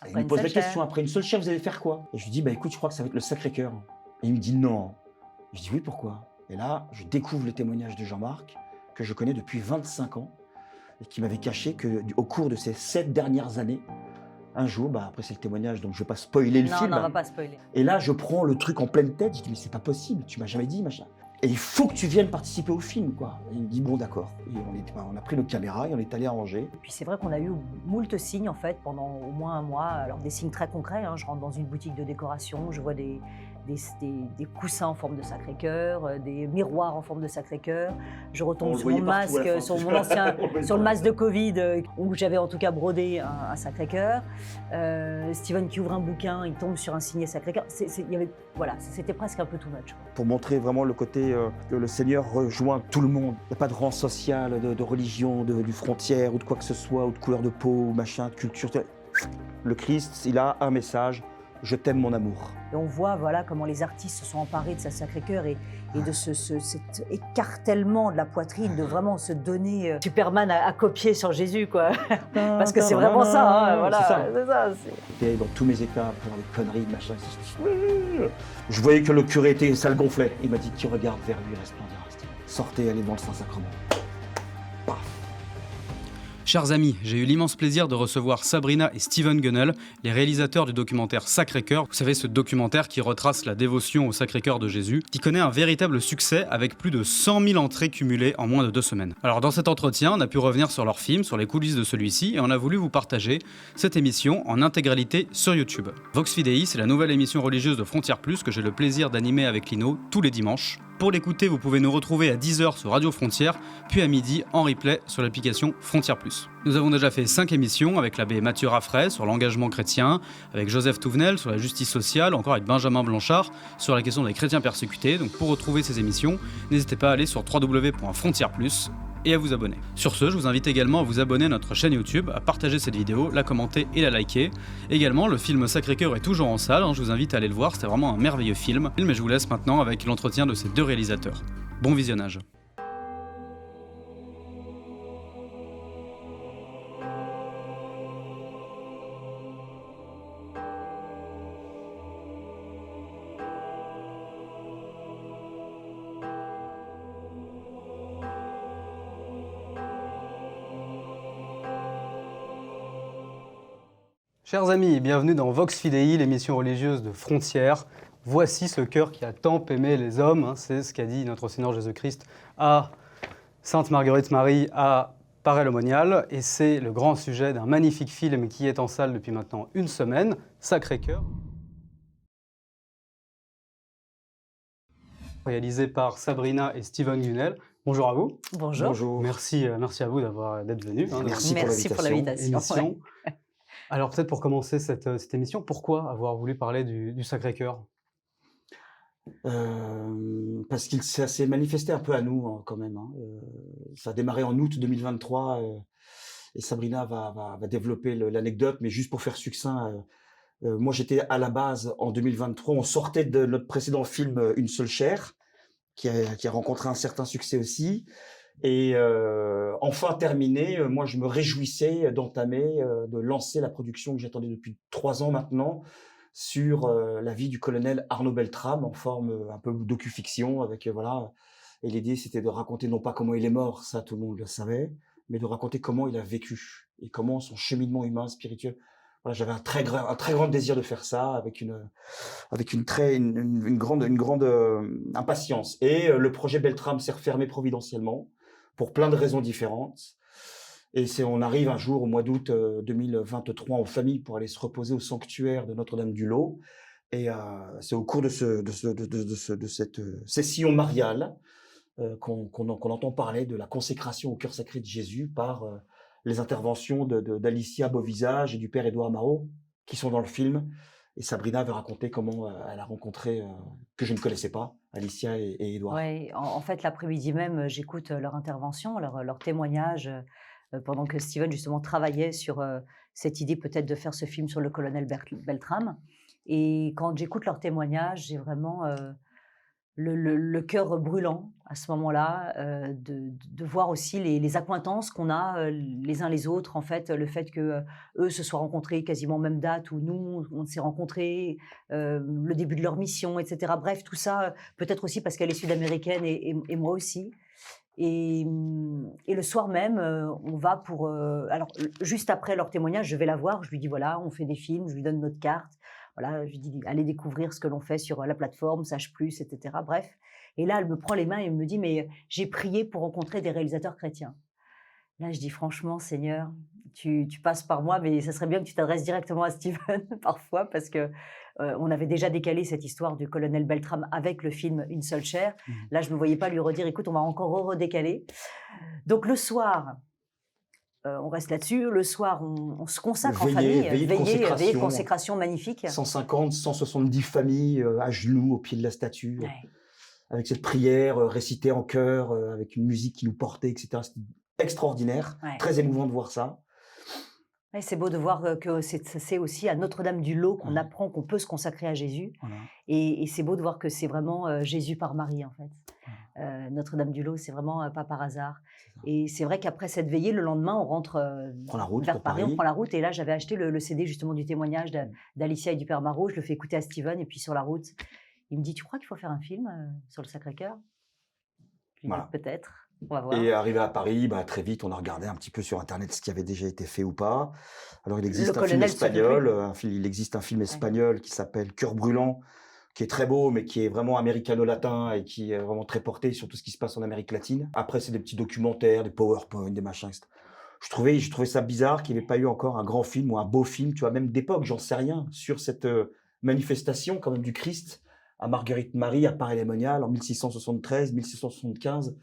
Et il Après me une pose seule la question, chair. après une seule chair, vous allez faire quoi? Et je lui dis, bah écoute, je crois que ça va être le Sacré-Cœur. Et il me dit non. Je dis oui, pourquoi? Et là, je découvre le témoignage de Jean-Marc, que je connais depuis 25 ans, et qui m'avait caché que, au cours de ces 7 dernières années, un jour, bah après c'est le témoignage, donc je ne vais pas spoiler le Non, non, on film. va pas spoiler. Et là, je prends le truc en pleine tête, je dis mais c'est pas possible, tu m'as jamais dit, machin. Et il faut que tu viennes participer au film, quoi. Et il me dit bon d'accord. Et on a pris nos caméras et on est allé à Angers. Et puis c'est vrai qu'on a eu moult signes en fait pendant au moins un mois. Alors des signes très concrets, hein. Je rentre dans une boutique de décoration, je vois des coussins en forme de Sacré-Cœur, des miroirs en forme de Sacré-Cœur. Je On retombe le sur mon voyait partout à la masque, fin. sur mon ancien, On le voyait sur le partout. masque de Covid où j'avais en tout cas brodé un Sacré-Cœur. Steven qui ouvre un bouquin, il tombe sur un signé Sacré-Cœur. Voilà, c'était presque un peu too much, quoi. Pour montrer vraiment le côté que le Seigneur rejoint tout le monde. Il n'y a pas de rang social, de religion, de frontière ou de quoi que ce soit, ou de couleur de peau, ou machin, de culture. Le Christ, il a un message, je t'aime mon amour. Et on voit voilà, comment les artistes se sont emparés de sa Sacré-Cœur et de cet écartellement de la poitrine, de vraiment se donner Superman à copier sur Jésus, quoi. Parce que c'est vraiment ça, hein, voilà. C'est ça. Et dans tous mes états, pour les conneries, machin. Je voyais que le curé était, ça le gonflait. Il m'a dit, qui regarde vers lui resplendira. Sortez, allez devant le Saint-Sacrement. Chers amis, j'ai eu l'immense plaisir de recevoir Sabrina et Steven Gunnell, les réalisateurs du documentaire Sacré-Cœur. Vous savez, ce documentaire qui retrace la dévotion au Sacré-Cœur de Jésus, qui connaît un véritable succès avec plus de 100 000 entrées cumulées en moins de 2 semaines. Alors dans cet entretien, on a pu revenir sur leur film, sur les coulisses de celui-ci, et on a voulu vous partager cette émission en intégralité sur YouTube. Vox Fidei, c'est la nouvelle émission religieuse de Frontières Plus que j'ai le plaisir d'animer avec Lino tous les dimanches. Pour l'écouter, vous pouvez nous retrouver à 10h sur Radio Frontières, puis à midi en replay sur l'application Frontières Plus. Nous avons déjà fait 5 émissions avec l'abbé Mathieu Raffray sur l'engagement chrétien, avec Joseph Touvenel sur la justice sociale, encore avec Benjamin Blanchard sur la question des chrétiens persécutés. Donc pour retrouver ces émissions, n'hésitez pas à aller sur www.frontières.plus et à vous abonner. Sur ce, je vous invite également à vous abonner à notre chaîne YouTube, à partager cette vidéo, la commenter et la liker. Également, le film Sacré-Cœur est toujours en salle, je vous invite à aller le voir, c'était vraiment un merveilleux film. Mais je vous laisse maintenant avec l'entretien de ces 2 réalisateurs. Bon visionnage. Chers amis, bienvenue dans Vox Fidei, l'émission religieuse de Frontières. Voici ce cœur qui a tant aimé les hommes, c'est ce qu'a dit notre Seigneur Jésus-Christ à Sainte Marguerite Marie à Paray-le-Monial, et c'est le grand sujet d'un magnifique film qui est en salle depuis maintenant 1 semaine, Sacré-Cœur, réalisé par Sabrina et Steven Gunnell. Bonjour à vous. Bonjour. Bonjour. Merci à vous d'être venus. Merci pour l'invitation. Émission. Alors peut-être pour commencer cette émission, pourquoi avoir voulu parler du Sacré-Cœur ? Parce qu'il s'est manifesté un peu à nous quand même. Ça a démarré en août 2023 et Sabrina va développer l'anecdote, mais juste pour faire succinct, moi j'étais à la base en 2023, on sortait de notre précédent film Une seule chair, qui a rencontré un certain succès aussi. Et enfin terminé, moi je me réjouissais d'entamer, de lancer la production que j'attendais depuis 3 ans maintenant sur la vie du colonel Arnaud Beltrame en forme un peu docu-fiction avec voilà. Et l'idée c'était de raconter non pas comment il est mort, ça tout le monde le savait, mais de raconter comment il a vécu et comment son cheminement humain, spirituel. Voilà, j'avais un très grand désir de faire ça avec une grande impatience. Et le projet Beltrame s'est refermé providentiellement pour plein de raisons différentes. Et on arrive un jour au mois d'août 2023 en famille pour aller se reposer au sanctuaire de Notre-Dame-du-Lot. Et c'est au cours de cette session mariale qu'on entend parler de la consécration au cœur sacré de Jésus par les interventions d'Alicia Beauvisage et du père Édouard Marot, qui sont dans le film. Et Sabrina va raconter comment elle a rencontré, que je ne connaissais pas, Alicia et Édouard. Ouais, en fait, l'après-midi même, j'écoute leur intervention, leur témoignage, pendant que Steven justement travaillait sur cette idée peut-être de faire ce film sur le colonel Beltrame. Et quand j'écoute leur témoignage, j'ai vraiment le cœur brûlant à ce moment-là, de voir aussi les accointances qu'on a, les uns les autres. En fait, le fait que, eux se soient rencontrés quasiment même date où nous, on s'est rencontrés, le début de leur mission et cetera. Bref, tout ça, peut-être aussi parce qu'elle est sud-américaine et moi aussi. Et le soir même, on va pour, alors juste après leur témoignage, je vais la voir, je lui dis: «Voilà, on fait des films», je lui donne notre carte. Voilà, je lui dis: «Allez découvrir ce que l'on fait sur, la plateforme Sage Plus» et cetera, bref. Et là, elle me prend les mains et me dit: «Mais, j'ai prié pour rencontrer des réalisateurs chrétiens». Là, je dis: «Franchement, Seigneur, tu passes par moi, mais ça serait bien que tu t'adresses directement à Steven parfois», parce que, on avait déjà décalé cette histoire du colonel Beltrame avec le film Une seule chair. Mmh. Là, je ne me voyais pas lui redire: «Écoute, on va encore redécaler». Donc le soir, on reste là-dessus. Le soir, on se consacre en famille. Veillée de Veillée de consécration, consécration magnifique. 150, 170 familles à genoux au pied de la statue, Ouais. avec cette prière récitée en chœur, avec une musique qui nous portait, etc. C'était extraordinaire, Ouais. très émouvant de voir ça. Ouais, c'est beau de voir, que c'est aussi à Notre-Dame-du-Lot qu'on Ouais. apprend qu'on peut se consacrer à Jésus. Voilà. Et c'est beau de voir que c'est vraiment, Jésus par Marie, en fait. Voilà. Notre-Dame-du-Lot, c'est vraiment, pas par hasard. C'est ça. Et c'est vrai qu'après cette veillée, le lendemain, on rentre, On prend la route vers pour Paris, on Paris. prend la route. Et là, j'avais acheté le CD justement du témoignage d'Alicia et du père Marot. Je le fais écouter à Steven et puis sur la route, il me dit: «Tu crois qu'il faut faire un film, sur le Sacré-Cœur?» Je lui dis: Voilà. «Peut-être, on va Et voir». arrivé à Paris, bah, très vite, on a regardé un petit peu sur internet ce qui avait déjà été fait ou pas. Alors il Le existe un film colonel se fait espagnol, plus. il existe un film espagnol qui s'appelle Cœur brûlant, qui est très beau, mais qui est vraiment américano-latin et qui est vraiment très porté sur tout ce qui se passe en Amérique latine. Après, c'est des petits documentaires, des PowerPoint, des machins, etc. Je trouvais ça bizarre qu'il n'y ait pas eu encore un grand film ou un beau film, tu vois, même d'époque, j'en sais rien, sur cette manifestation quand même du Christ à Marguerite Marie, à Paray-les-Moniales, en 1673, 1675.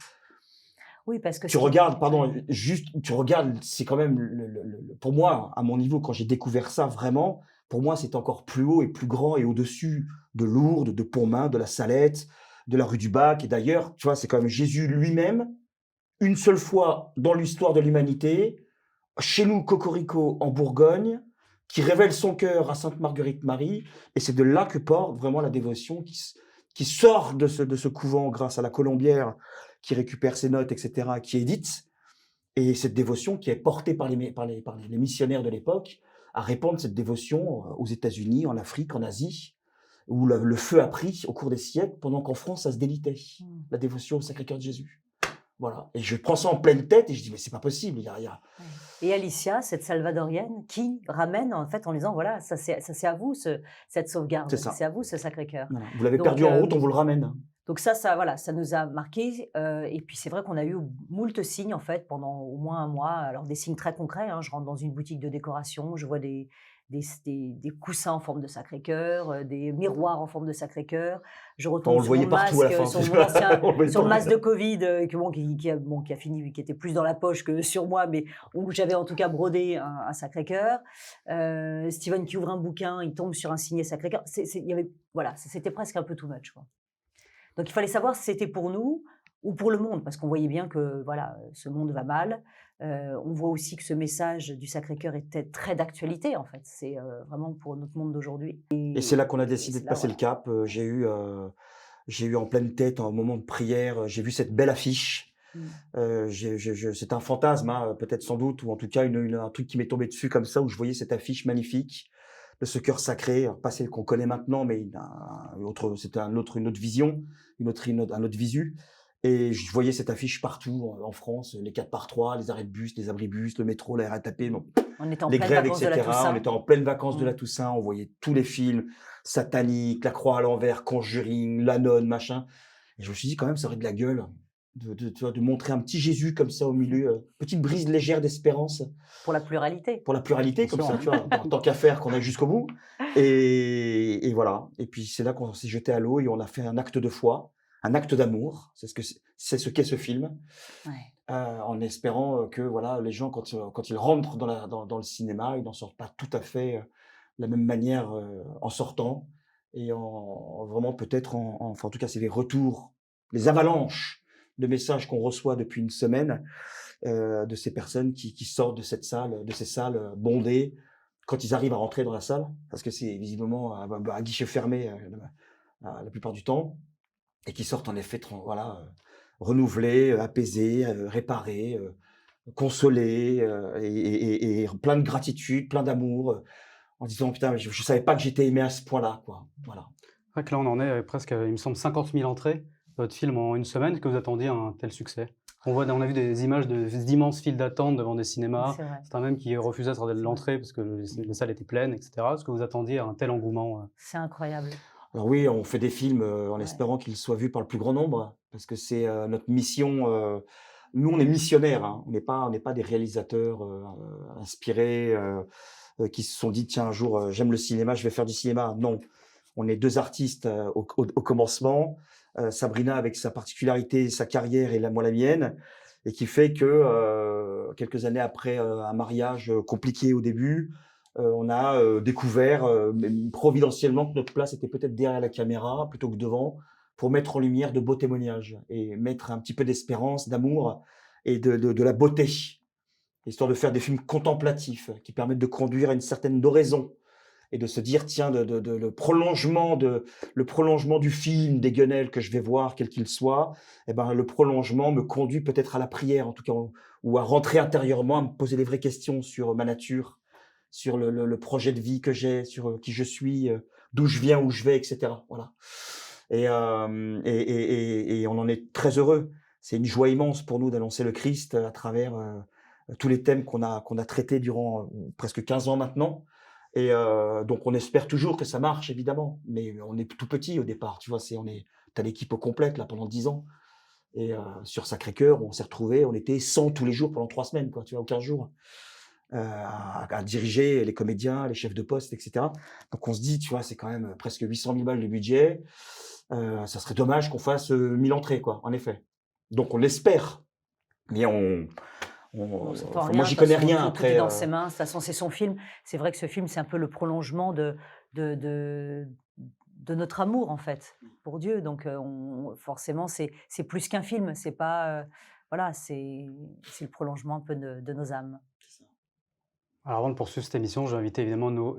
Oui, parce que Tu ce qui regardes, pardon, ouais. juste, tu regardes, c'est quand même pour moi, à mon niveau, quand j'ai découvert ça vraiment, pour moi, c'est encore plus haut et plus grand et au-dessus de Lourdes, de Pontmain, de la Salette, de la rue du Bac. Et d'ailleurs, tu vois, c'est quand même Jésus lui-même, une seule fois dans l'histoire de l'humanité, chez nous, Cocorico, en Bourgogne, qui révèle son cœur à Sainte Marguerite Marie. Et c'est de là que porte vraiment la dévotion qui sort de ce couvent grâce à la Colombière, qui récupère ses notes, etc., qui édite. Et cette dévotion qui est portée par les missionnaires de l'époque à répandre cette dévotion aux États-Unis, en Afrique, en Asie, où le feu a pris au cours des siècles, pendant qu'en France, ça se délitait, Mmh. la dévotion au Sacré-Cœur de Jésus. Voilà. Et je prends ça en pleine tête et je dis, mais c'est pas possible. Ouais. Et Alicia, cette salvadorienne, qui ramène en fait en disant: «Voilà, ça c'est à vous cette C'est sauvegarde, c'est ça. à vous ce Sacré-Cœur». Voilà. Vous l'avez Donc perdu en route, on vous le ramène. donc ça voilà, ça nous a marqués, et puis c'est vrai qu'on a eu moult signes en fait pendant au moins un mois. Alors des signes très concrets, hein, je rentre dans une boutique de décoration, je vois des coussins en forme de Sacré-Cœur, des miroirs en forme de Sacré-Cœur. Je Enfin, on retombe le voyait partout à la fin. sur mon ancien On le voyait sur le pas. masque de Covid, qui a fini, qui était plus dans la poche que sur moi, mais où j'avais en tout cas brodé un Sacré-Cœur. Steven qui ouvre un bouquin, il tombe sur un signet Sacré-Cœur. Il y avait, voilà, c'était presque un peu too much, quoi. Donc il fallait savoir si c'était pour nous ou pour le monde, parce qu'on voyait bien que voilà, ce monde va mal. On voit aussi que ce message du Sacré-Cœur était très d'actualité, en fait. C'est vraiment pour notre monde d'aujourd'hui. Et c'est là qu'on a Et décidé c'est de là, passer le voilà. cap. J'ai eu en pleine tête, un moment de prière, j'ai vu cette belle affiche. C'est un fantasme, hein, peut-être sans doute, ou en tout cas un truc qui m'est tombé dessus comme ça, où je voyais cette affiche magnifique de ce cœur sacré, alors pas celle qu'on connaît maintenant, mais c'était une autre vision, un autre visu. Et je voyais cette affiche partout en France, les 4x3, les arrêts de bus, les abribus, le métro, la RATP, bon, On était en les pleine grèves, vacances de la etc. On Toussaint. était en pleine vacances de Mm. la Toussaint, on voyait tous les films sataniques, La Croix à l'envers, Conjuring, La Nonne, machin. Et je me suis dit quand même, ça aurait de la gueule tu vois, de montrer un petit Jésus comme ça au milieu, petite brise légère d'espérance Pour la pluralité. pour la pluralité, Bien comme sûr, ça, tu vois, tant qu'à faire, qu'on aille jusqu'au bout. Et voilà. Et puis c'est là qu'on s'est jeté à l'eau et on a fait un acte de foi, un acte d'amour. C'est ce qu'est ce film. Ouais. En espérant que voilà, les gens, quand ils rentrent dans le cinéma, ils n'en sortent pas tout à fait de la même manière en sortant. Et vraiment peut-être, enfin en tout cas, c'est les retours, les avalanches de messages qu'on reçoit depuis une semaine de ces personnes qui sortent de ces salles bondées, quand ils arrivent à rentrer dans la salle, parce que c'est visiblement à guichet fermé la plupart du temps. et qui sortent en effet renouvelés, apaisés, réparés, consolés, et plein de gratitude, plein d'amour, en disant: «Putain, je savais pas que j'étais aimé à ce point-là, quoi». Voilà. C'est vrai que là, on en est presque, il me semble, 50 000 entrées. Votre film en une semaine. Est-ce que vous attendiez un tel succès? On a vu des images d'immenses files d'attente devant des cinémas, C'est vrai. certains même qui refusaient C'est vrai. l'entrée parce que les salles étaient pleines, et cetera. Est-ce que vous attendiez un tel engouement? C'est incroyable. Alors oui, on fait des films, en Ouais. espérant qu'ils soient vus par le plus grand nombre, parce que c'est, notre mission, nous, on est missionnaires, hein. On n'est pas des réalisateurs, inspirés, qui se sont dit: «Tiens, un jour, j'aime le cinéma, je vais faire du cinéma». Non, on est 2 artistes, au commencement, Sabrina avec sa particularité, sa carrière et moi la mienne, et qui fait que, quelques années après, un mariage, compliqué au début, on a, découvert, même providentiellement, que notre place était peut-être derrière la caméra plutôt que devant, pour mettre en lumière de beaux témoignages et mettre un petit peu d'espérance, d'amour et de la beauté, histoire de faire des films contemplatifs qui permettent de conduire à une certaine oraison et de se dire: «Tiens, le prolongement du film, des Gunnel que je vais voir, quel qu'il soit, et ben, le prolongement me conduit peut-être à la prière, en tout cas, ou à rentrer intérieurement, à me poser les vraies questions sur ma nature, sur le projet de vie que j'ai, sur, qui je suis, d'où je viens, où je vais», et cetera. Voilà. Et on en est très heureux. C'est une joie immense pour nous d'annoncer le Christ à travers, tous les thèmes qu'on a traités durant, presque 15 ans maintenant. Et donc on espère toujours que ça marche, évidemment, mais on est tout petit au départ, tu vois? Tu l'équipe au complète là pendant 10 ans, et sur Sacré-Cœur, on s'est retrouvés, on était 100 tous les jours pendant 3 semaines, quoi, tu vois? Ou 15 jours, à diriger les comédiens, les chefs de poste, et cetera. Donc on se dit, tu vois, c'est quand même presque 800 000 balles de budget, ça serait dommage qu'on fasse, 1 000 entrées, quoi, en effet. Donc on l'espère, mais On s'attend à enfin rien, moi de j'y toute connais façon, rien tout est après, dans ses mains. De toute façon, c'est son film. C'est vrai que ce film, c'est un peu le prolongement de de de notre amour, en fait, pour Dieu. Donc, on forcément, c'est plus qu'un film. C'est pas, voilà, c'est le prolongement un peu de nos âmes. Alors avant de poursuivre cette émission, je vais inviter évidemment nos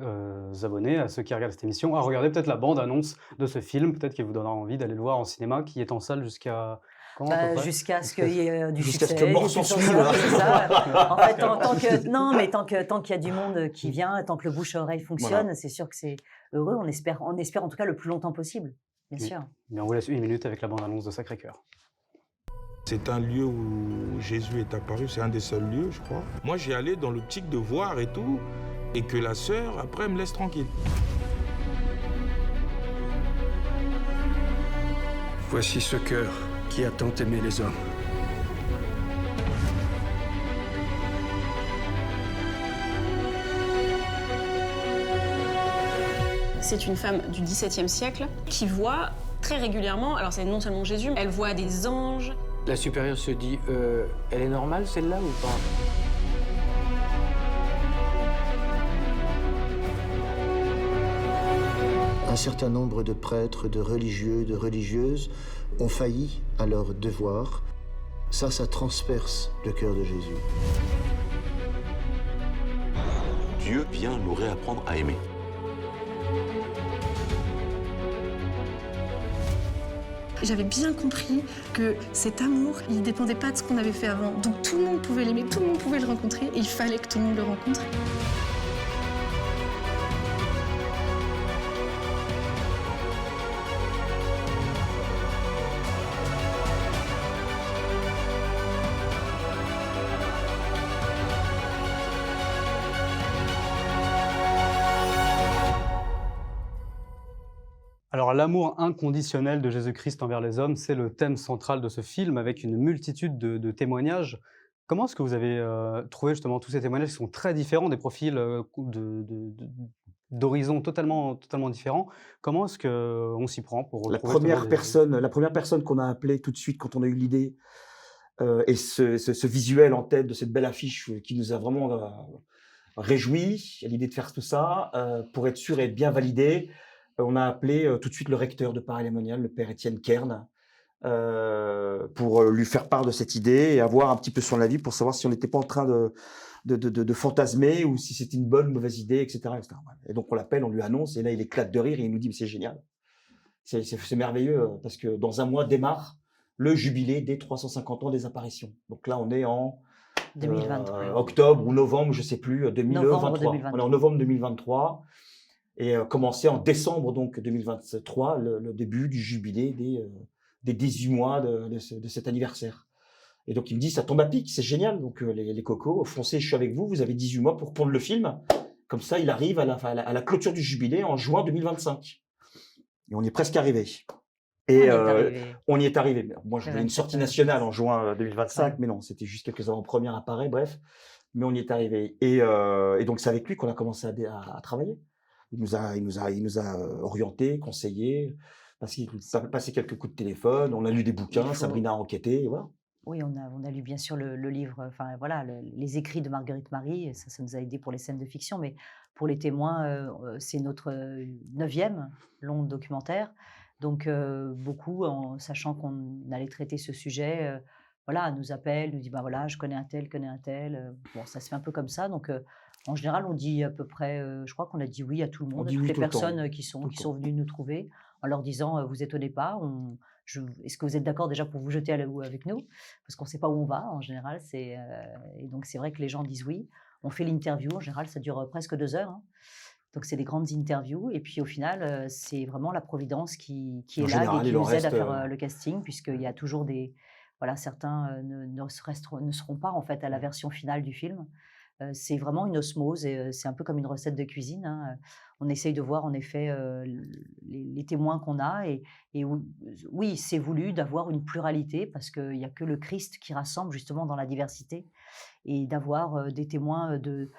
abonnés, à ceux qui regardent cette émission, à regarder peut-être la bande-annonce de ce film, peut-être qu'il vous donnera envie d'aller le voir en cinéma, qui est en salle jusqu'à quand à peu Bah, près? jusqu'à ce qu'il y ait, du jusqu'à ce succès, que mort des s'en petits suive. voilà, c'est ça. En fait, tant que non, mais tant qu'il y a du monde, qui vient, tant que le bouche à oreille Voilà. fonctionne, c'est sûr que c'est heureux. On espère en tout cas le plus longtemps possible, bien Oui. sûr. Bien, on vous laisse 1 minute avec la bande-annonce de Sacré-Cœur. C'est un lieu où Jésus est apparu, c'est un des seuls lieux, je crois. Moi, j'y allais dans l'optique de voir et tout, et que la sœur, après, me laisse tranquille. Voici ce cœur qui a tant aimé les hommes. C'est une femme du XVIIe siècle qui voit très régulièrement, alors c'est non seulement Jésus, elle voit des anges. La supérieure se dit, elle est normale celle-là ou pas? Un certain nombre de prêtres, de religieux, de religieuses ont failli à leur devoir. Ça transperce le cœur de Jésus. Dieu vient nous réapprendre à aimer. J'avais bien compris que cet amour, il ne dépendait pas de ce qu'on avait fait avant. Donc tout le monde pouvait l'aimer, tout le monde pouvait le rencontrer, et il fallait que tout le monde le rencontre. Alors l'amour inconditionnel de Jésus-Christ envers les hommes, c'est le thème central de ce film avec une multitude de témoignages. Comment est-ce que vous avez trouvé justement tous ces témoignages qui sont très différents, des profils d'horizons totalement différents? Comment est-ce qu'on s'y prend pour La retrouver justement première personne qu'on a appelée tout de suite quand on a eu l'idée, et ce visuel en tête de cette belle affiche, qui nous a vraiment, réjouis à l'idée de faire tout ça, pour être sûr et être bien validé, on a appelé, tout de suite le recteur de Paray-le-Monial, le père Étienne Kern, pour, lui faire part de cette idée et avoir un petit peu son avis pour savoir si on n'était pas en train de fantasmer, ou si c'était une bonne ou mauvaise idée, et cetera, et cetera. Et donc on l'appelle, on lui annonce, et là il éclate de rire et il nous dit: «Mais c'est génial. C'est merveilleux parce que dans un mois démarre le jubilé des 350 ans des apparitions. Donc là, on est en 2023. octobre ou novembre, je sais plus, Novembre 2023. 2023. On est en novembre 2023 et commencé en décembre donc 2023, le début du jubilé des 18 mois de cet anniversaire. Et donc il me dit, ça tombe à pic, c'est génial. Donc les cocos, foncez, je suis avec vous, vous avez 18 mois pour pondre le film. Comme ça, il arrive à la clôture du jubilé en juin 2025. Et on y est presque arrivé. Et on y est arrivé. Moi, je voulais une sortie nationale en juin 2025, mais non, c'était juste quelques avant-premières à Paris, bref. Mais on y est arrivé. Et donc, c'est avec lui qu'on a commencé à travailler. Il nous a orientés, conseillés, parce qu'il a passé quelques coups de téléphone, on a lu des bouquins, Sabrina a enquêté, et voilà. Oui, on a lu bien sûr le livre, enfin voilà, les écrits de Marguerite Marie, ça nous a aidé pour les scènes de fiction, mais pour les témoins, c'est notre 9e long documentaire. Donc beaucoup, en sachant qu'on allait traiter ce sujet, voilà, nous appellent, nous disent, bah voilà, je connais un tel, bon, ça se fait un peu comme ça. Donc en général, on dit à peu près, je crois qu'on a dit oui à tout le monde, à toutes les personnes qui sont venues nous trouver, en leur disant, vous étonnez pas, est-ce que vous êtes d'accord déjà pour vous jeter avec nous? Parce qu'on ne sait pas où on va en général. Et donc c'est vrai que les gens disent oui. On fait l'interview, en général ça dure presque 2 heures. Hein. Donc c'est des grandes interviews. Et puis au final, c'est vraiment la Providence qui est là et qui nous aide à faire le casting, puisqu'il y a toujours voilà, certains ne seront pas en fait à la version finale du film. C'est vraiment une osmose et c'est un peu comme une recette de cuisine. Hein. On essaye de voir en effet les témoins qu'on a et oui, c'est voulu d'avoir une pluralité parce qu'il n'y a que le Christ qui rassemble justement dans la diversité et d'avoir des témoins de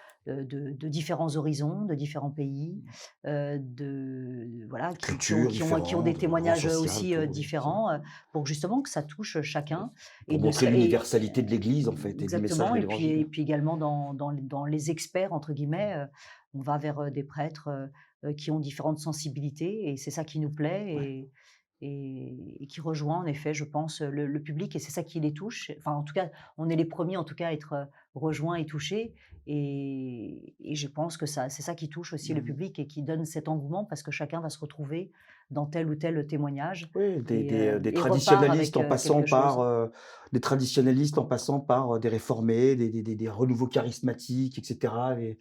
différents horizons, de différents pays, voilà, qui ont des témoignages aussi différents pour justement que ça touche chacun. Pour montrer l'universalité de l'Église en fait. Exactement, et puis également dans les experts, entre guillemets, on va vers des prêtres qui ont différentes sensibilités et c'est ça qui nous plaît et qui rejoint en effet, je pense, le public et c'est ça qui les touche. Enfin, en tout cas, on est les premiers en tout cas à être rejoints et touchés et je pense que c'est ça qui touche aussi le public et qui donne cet engouement parce que chacun va se retrouver dans tel ou tel témoignage. Oui, des traditionnalistes en passant par des traditionnalistes en passant par des réformés, des renouveaux charismatiques, etc.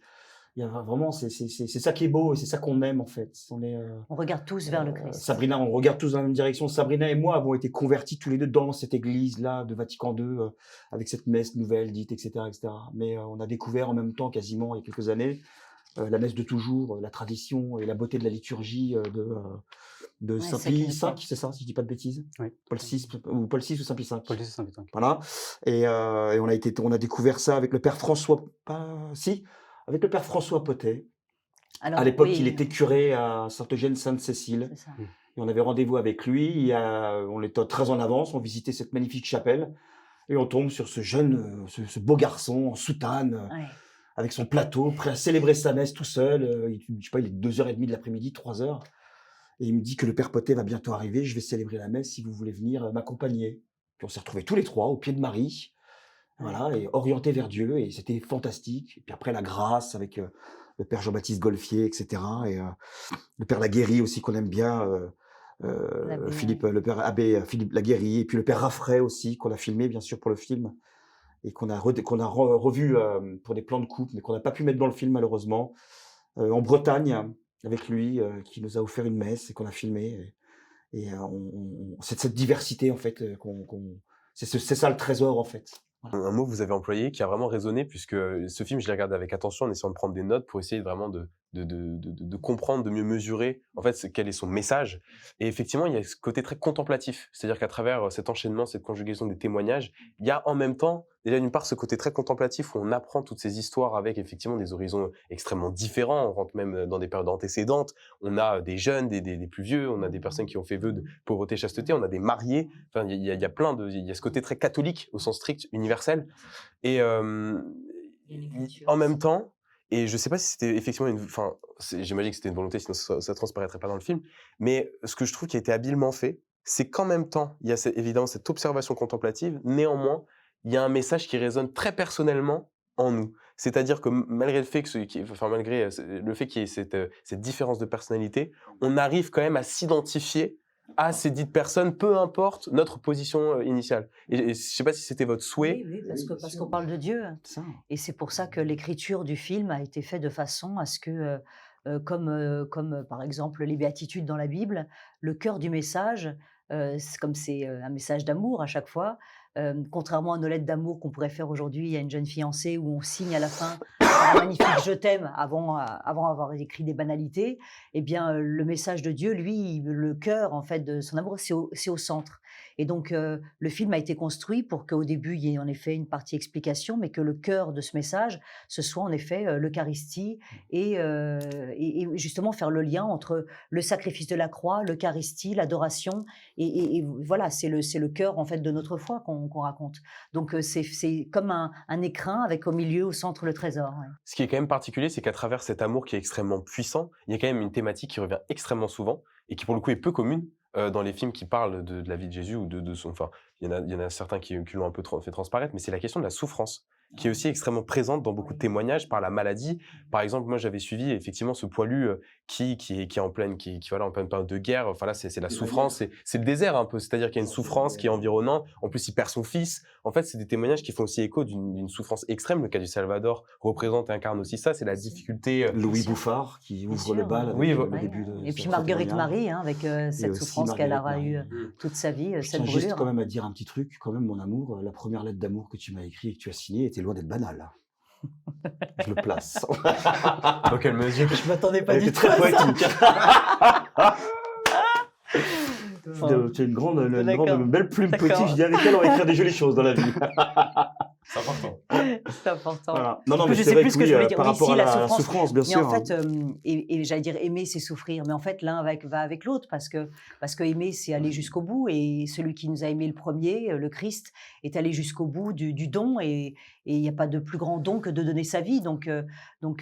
Il y a vraiment, c'est ça qui est beau et c'est ça qu'on aime en fait. On regarde tous vers le Christ. Sabrina, on regarde tous dans la même direction. Sabrina et moi avons été convertis tous les deux dans cette église-là de Vatican II, avec cette messe nouvelle dite, etc., etc. Mais on a découvert en même temps, quasiment il y a quelques années, la messe de toujours, la tradition et la beauté de la liturgie de Saint Pie V, c'est ça, si je dis pas de bêtises. Oui. Paul VI ou Saint Pie V. Paul VI, Saint Pie V. Voilà. Et on a découvert ça avec le père François, avec le père François Potet. Alors, à l'époque, il était curé à Sainte-Eugène-Sainte-Cécile. Et on avait rendez-vous avec lui. On était très en avance. On visitait cette magnifique chapelle. Et on tombe sur ce beau garçon en soutane, avec son plateau, prêt à célébrer sa messe tout seul. Je sais pas, il est 2h30 de l'après-midi, 3h. Et il me dit que le père Potet va bientôt arriver. Je vais célébrer la messe si vous voulez venir m'accompagner. Puis on s'est retrouvés tous les trois au pied de Marie. Voilà, et orienté vers Dieu, et c'était fantastique. Et puis après, la grâce avec le père Jean-Baptiste Golfier, etc. Et le père Laguérie aussi, qu'on aime bien, le père abbé Philippe Laguérie, et puis le père Raffray aussi, qu'on a filmé, bien sûr, pour le film, et qu'on a revu pour des plans de coupe, mais qu'on n'a pas pu mettre dans le film, malheureusement, en Bretagne, avec lui, qui nous a offert une messe, et qu'on a filmé. Et c'est cette diversité, en fait, c'est ça le trésor, en fait. Voilà. Un mot que vous avez employé qui a vraiment résonné, puisque ce film, je l'ai regardé avec attention en essayant de prendre des notes pour essayer vraiment de comprendre, de mieux mesurer en fait quel est son message. Et effectivement, il y a ce côté très contemplatif, c'est-à-dire qu'à travers cet enchaînement, cette conjugaison des témoignages, il y a en même temps déjà d'une part ce côté très contemplatif où on apprend toutes ces histoires avec effectivement des horizons extrêmement différents. On rentre même dans des périodes antécédentes. On a des jeunes, des plus vieux, on a des personnes qui ont fait vœu de pauvreté, chasteté, on a des mariés. Enfin, il y a ce côté très catholique au sens strict, universel. Et en même temps, et je sais pas si c'était effectivement j'imagine que c'était une volonté, sinon ça transparaîtrait pas dans le film, mais ce que je trouve qui a été habilement fait, c'est qu'en même temps, il y a évidemment cette observation contemplative, néanmoins, il y a un message qui résonne très personnellement en nous. C'est-à-dire que malgré le fait qu'il y ait cette différence de personnalité, on arrive quand même à s'identifier à ces dites personnes, peu importe notre position initiale. Et je sais pas si c'était votre souhait. Oui, parce qu'on parle de Dieu. Ça. Et c'est pour ça que l'écriture du film a été faite de façon à ce que, comme par exemple les béatitudes dans la Bible, le cœur du message, comme c'est un message d'amour à chaque fois, contrairement à nos lettres d'amour qu'on pourrait faire aujourd'hui à une jeune fiancée où on signe à la fin un magnifique je t'aime avant avoir écrit des banalités, eh bien le message de Dieu, lui, le cœur en fait de son amour, c'est au centre. Et donc le film a été construit pour qu'au début il y ait en effet une partie explication, mais que le cœur de ce message, ce soit en effet l'Eucharistie et justement faire le lien entre le sacrifice de la croix, l'Eucharistie, l'adoration et voilà, c'est le cœur en fait de notre foi qu'on raconte. Donc c'est comme un écrin avec au milieu, au centre, le trésor. Ouais. Ce qui est quand même particulier, c'est qu'à travers cet amour qui est extrêmement puissant, il y a quand même une thématique qui revient extrêmement souvent et qui pour le coup est peu commune dans les films qui parlent de la vie de Jésus ou de son... Enfin, il y en a certains qui l'ont un peu fait transparaître, mais c'est la question de la souffrance qui est aussi extrêmement présente dans beaucoup de témoignages par la maladie. Par exemple, moi j'avais suivi effectivement ce poilu qui est en pleine voilà, en pleine période de guerre. Enfin là, c'est la souffrance, c'est le désert un peu. C'est-à-dire qu'il y a une souffrance qui est environnante. En plus, il perd son fils. En fait, c'est des témoignages qui font aussi écho d'une souffrance extrême. Le cas du Salvador représente et incarne aussi ça. C'est la difficulté. Louis Bouffard qui ouvre le bal oui, au début de et puis Marguerite Marie, avec cette souffrance qu'elle aura eue toute sa vie, Je cette tiens juste brûlure. quand même à dire un petit truc, quand même mon amour, la première lettre d'amour que tu m'as écrite et que tu as signée était loin d'être banale. Je le place. Dans quelle mesure? Je m'attendais pas Elle du était tout très à ça. poétique. Tu as une belle plume D'accord. poétique. Je dis avec elle, on va écrire des jolies choses dans la vie. C'est important. C'est important. Voilà. Non, mais Je c'est sais vrai plus que ce que oui, je voulais dire. par Oui, rapport si, à la la souffrance. souffrance, bien Mais sûr. en fait, et j'allais dire aimer, c'est souffrir. Mais en fait, l'un va avec l'autre parce que aimer, c'est aller jusqu'au bout. Et celui qui nous a aimé le premier, le Christ, est allé jusqu'au bout du don. Et il n'y a pas de plus grand don que de donner sa vie. Donc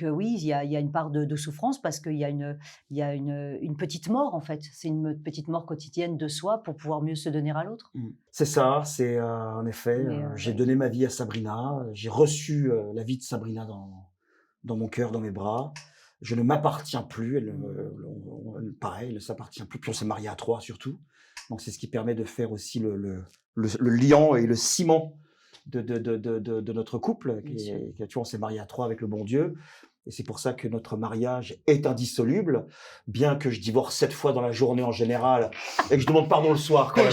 oui, il y a une part de souffrance parce qu'il y a une petite mort, en fait. C'est une petite mort quotidienne de soi pour pouvoir mieux se donner à l'autre. C'est ça, c'est en effet, j'ai donné ma vie à Sabrina, j'ai reçu la vie de Sabrina dans mon cœur, dans mes bras. Je ne m'appartiens plus, pareil, elle ne s'appartient plus, puis on s'est mariés à 3 surtout. Donc c'est ce qui permet de faire aussi le liant et le ciment de notre couple. Tu vois, on s'est mariés à 3 avec le bon Dieu. Et c'est pour ça que notre mariage est indissoluble, bien que je divorce 7 fois dans la journée en général et que je demande pardon le soir quand même.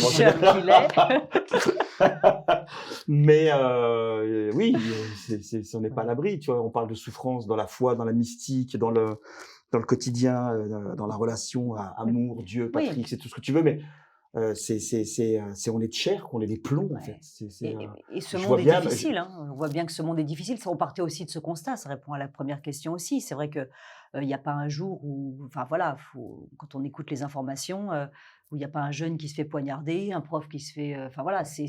Mais oui, on n'est pas à l'abri. Tu vois, on parle de souffrance dans la foi, dans la mystique, dans le quotidien, dans la relation à amour, Dieu, Patrick, c'est tout ce que tu veux, mais on est de chair, qu'on est des plombs en fait. Et ce monde est difficile. On voit bien que ce monde est difficile. Ça, on partait aussi de ce constat. Ça répond à la première question aussi. C'est vrai que il n'y a pas un jour où, enfin voilà, quand on écoute les informations, où il n'y a pas un jeune qui se fait poignarder, un prof qui se fait, enfin voilà, c'est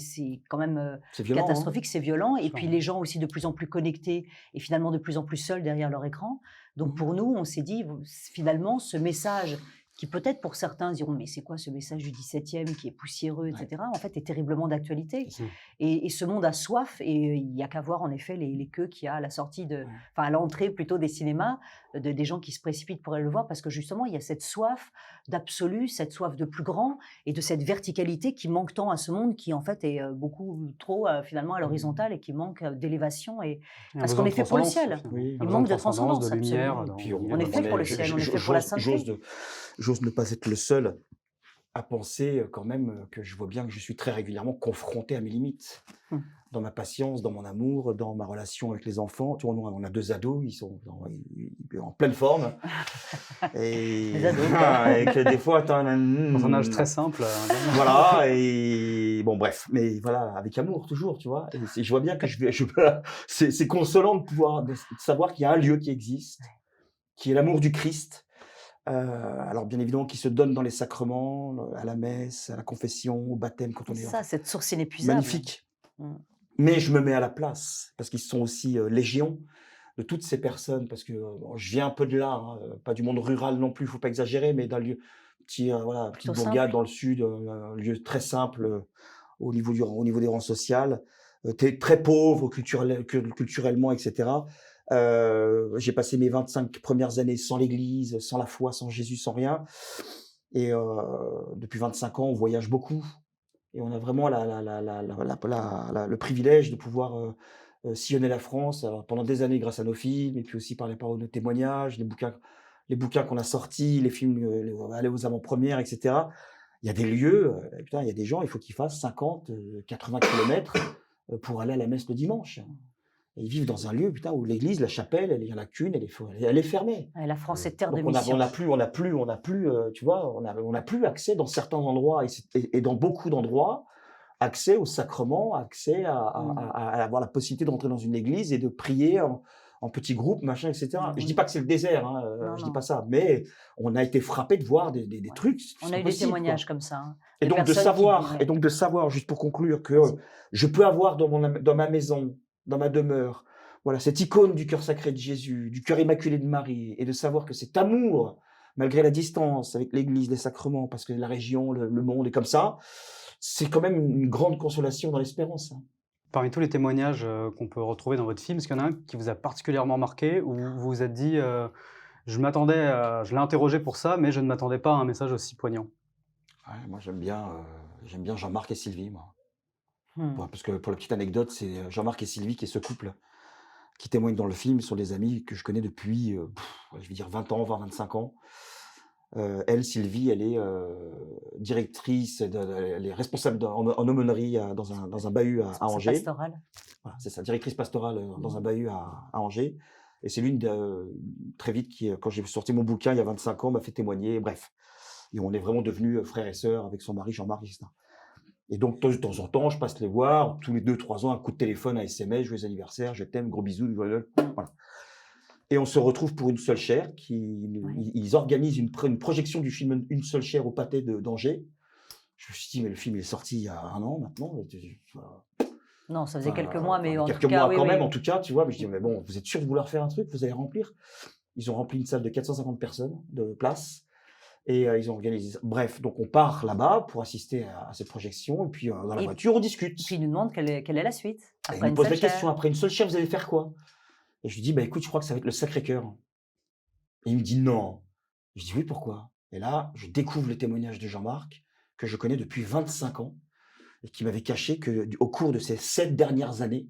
quand même violent, catastrophique, c'est violent. Et puis les gens aussi de plus en plus connectés et finalement de plus en plus seuls derrière leur écran. Donc pour nous, on s'est dit finalement ce message qui peut-être pour certains diront mais c'est quoi ce message du 17e qui est poussiéreux, etc. En fait, est terriblement d'actualité. Et ce monde a soif et il n'y a qu'à voir en effet les queues qu'il y a à la sortie enfin à l'entrée plutôt des cinémas, des gens qui se précipitent pour aller le voir parce que justement il y a cette soif d'absolu, cette soif de plus grand et de cette verticalité qui manque tant à ce monde qui en fait est beaucoup trop finalement à l'horizontale et qui manque d'élévation et parce qu'on est fait pour le ciel. Oui, il manque de transcendance, de lumière. absolument. On est fait pour le ciel, on est fait pour la sainteté. J'ose ne pas être le seul à penser quand même que je vois bien que je suis très régulièrement confronté à mes limites. Dans ma patience, dans mon amour, dans ma relation avec les enfants. Tu vois, on a 2 ados, ils sont en pleine forme. Et, les ados, et que des fois, tu as dans un âge très simple. Voilà, et bon, bref, mais voilà, avec amour toujours, tu vois. Et je vois bien que c'est consolant de pouvoir de savoir qu'il y a un lieu qui existe, qui est l'amour du Christ. Alors bien évidemment qui se donne dans les sacrements, à la messe, à la confession, au baptême quand on est ça, cette source inépuisable. magnifique. Mais je me mets à la place parce qu'ils sont aussi légion de toutes ces personnes parce que je viens un peu de là, pas du monde rural non plus, faut pas exagérer, mais d'un lieu petite bourgade dans le sud, un lieu très simple au niveau des rangs sociaux, très pauvre culturellement, etc. J'ai passé mes 25 premières années sans l'église, sans la foi, sans Jésus, sans rien. Et depuis 25 ans, on voyage beaucoup et on a vraiment le privilège de pouvoir, sillonner la France, alors pendant des années grâce à nos films et puis aussi par les paroles de témoignages, les bouquins qu'on a sortis, les films, aller aux avant-premières et cetera. Il y a des lieux, putain, il y a des gens, il faut qu'ils fassent 50, 80 kilomètres, pour aller à la messe le dimanche. Et ils vivent dans un lieu, putain, où l'église, la chapelle, il y en a qu'une, elle est fermée. Ouais, la France est terre de Donc mission. on n'a plus, tu vois, on n'a plus accès dans certains endroits et dans beaucoup d'endroits, accès au sacrement, accès à avoir la possibilité de rentrer dans une église et de prier en petits groupes, machin, etc. Je dis pas que c'est le désert, hein, je dis pas ça, mais on a été frappé de voir des trucs. On a eu des témoignages comme ça. Hein, et donc de savoir, juste pour conclure, que je peux avoir dans ma maison, dans ma demeure, voilà, cette icône du cœur sacré de Jésus, du cœur immaculé de Marie, et de savoir que cet amour, malgré la distance avec l'Église, les sacrements, parce que la région, le monde est comme ça, c'est quand même une grande consolation dans l'espérance. Parmi tous les témoignages qu'on peut retrouver dans votre film, est-ce qu'il y en a un qui vous a particulièrement marqué, où vous vous êtes dit je l'ai interrogé pour ça, mais je ne m'attendais pas à un message aussi poignant? Ouais, moi j'aime bien Jean-Marc et Sylvie, moi. Ouais, parce que pour la petite anecdote, c'est Jean-Marc et Sylvie qui est ce couple qui témoignent dans le film, sont des amis que je connais depuis, je vais dire 20 ans, 25 ans. Elle, Sylvie, elle est directrice, elle est responsable en aumônerie dans un bahut à Angers. Pastorale. Voilà, c'est ça, directrice pastorale dans un bahut à Angers. Et c'est l'une très vite qui, quand j'ai sorti mon bouquin il y a 25 ans, m'a fait témoigner. Bref, et on est vraiment devenus frères et sœurs avec son mari Jean-Marc, etc. Et donc, de temps en temps, je passe les voir, tous les 2-3 ans, un coup de téléphone, un SMS, joyeux anniversaire, je t'aime, gros bisous, voilà. Et on se retrouve pour Une seule chair, ils organisent une projection du film Une seule chair au Pâté d'Angers. Je me suis dit, mais le film est sorti il y a 1 an maintenant. Non, ça faisait quelques mois, mais en tout cas... Quelques mois quand même, en tout cas, tu vois. Mais je dis, mais bon, vous êtes sûr de vouloir faire un truc, vous allez remplir? Ils ont rempli une salle de 450 personnes de place. Et ils ont organisé. Bref, donc on part là-bas pour assister à cette projection. Et puis dans la voiture, on discute. Et puis ils nous demandent quelle est la suite. Après ils nous posent la question, après Une seule chair, vous allez faire quoi? Et je lui dis, bah écoute, je crois que ça va être le Sacré-Cœur. Et il me dit non. Je dis oui, pourquoi? Et là, je découvre le témoignage de Jean-Marc, que je connais depuis 25 ans, et qui m'avait caché qu'au cours de ces 7 dernières années,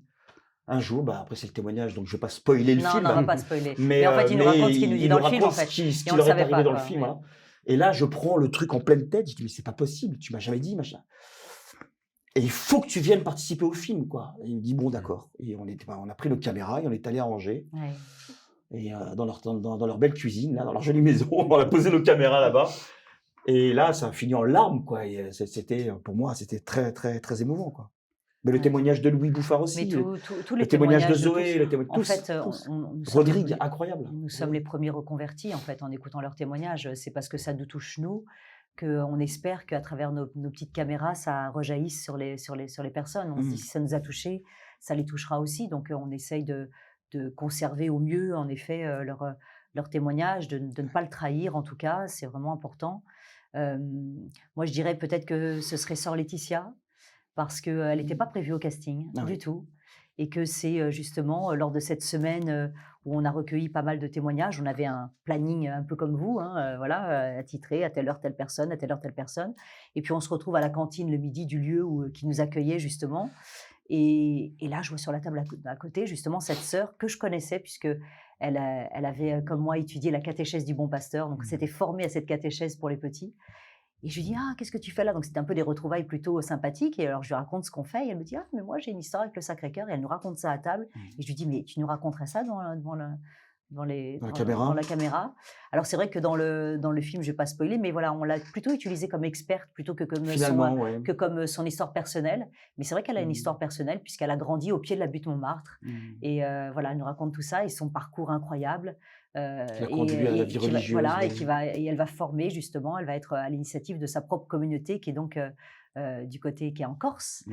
un jour, bah après c'est le témoignage, donc je ne vais pas spoiler le film. Non, on ne va pas spoiler. Mais en fait, il nous raconte ce qu'il nous dit dans le film, en fait. Ce qui leur est arrivé dans le film. Voilà. Et là, je prends le truc en pleine tête, je dis, mais c'est pas possible, tu m'as jamais dit, machin. Et il faut que tu viennes participer au film, quoi. Et il me dit, bon, d'accord. Et on a pris nos caméras et on est allé à Angers. Ouais. Et dans leur belle cuisine, là, dans leur jolie maison, on a posé nos caméras là-bas. Et là, ça a fini en larmes, quoi. Et pour moi, c'était très, très, très émouvant, quoi. Mais le témoignage de Louis Bouffard aussi, le témoignage de Zoé, le témoignage de tous. Rodrigue, incroyable. Nous sommes les premiers reconvertis, en fait, en écoutant leurs témoignages. C'est parce que ça nous touche, nous, qu'on espère qu'à travers nos petites caméras, ça rejaillisse sur les personnes. On se dit, si ça nous a touchés, ça les touchera aussi. Donc, on essaye de conserver au mieux, en effet, leur témoignage, de ne pas le trahir, en tout cas. C'est vraiment important. Moi, je dirais peut-être que ce serait Sœur Laetitia, parce qu'elle n'était pas prévue au casting du tout, et que c'est justement lors de cette semaine où on a recueilli pas mal de témoignages, on avait un planning un peu comme vous, voilà, attitré à telle heure telle personne, à telle heure telle personne, et puis on se retrouve à la cantine le midi du lieu qui nous accueillait justement, et là je vois sur la table à côté justement cette sœur que je connaissais, puisque elle avait comme moi étudié la catéchèse du Bon Pasteur, donc s'était formée à cette catéchèse pour les petits. Et je lui dis, qu'est-ce que tu fais là? Donc, c'était un peu des retrouvailds plutôt sympathiques. Et alors, je lui raconte ce qu'on fait. Et elle me dit, mais moi, j'ai une histoire avec le Sacré-Cœur. Et elle nous raconte ça à table. Et je lui dis, mais tu nous raconterais ça dans la caméra? Alors, c'est vrai que dans le film, je ne vais pas spoiler, mais voilà, on l'a plutôt utilisée comme experte plutôt que comme son histoire personnelle. Mais c'est vrai qu'elle a une histoire personnelle, puisqu'elle a grandi au pied de la butte Montmartre. Et voilà, elle nous raconte tout ça et son parcours incroyable. Qui a conduit à la vie religieuse. Voilà, et elle va former justement, elle va être à l'initiative de sa propre communauté qui est donc du côté qui est en Corse,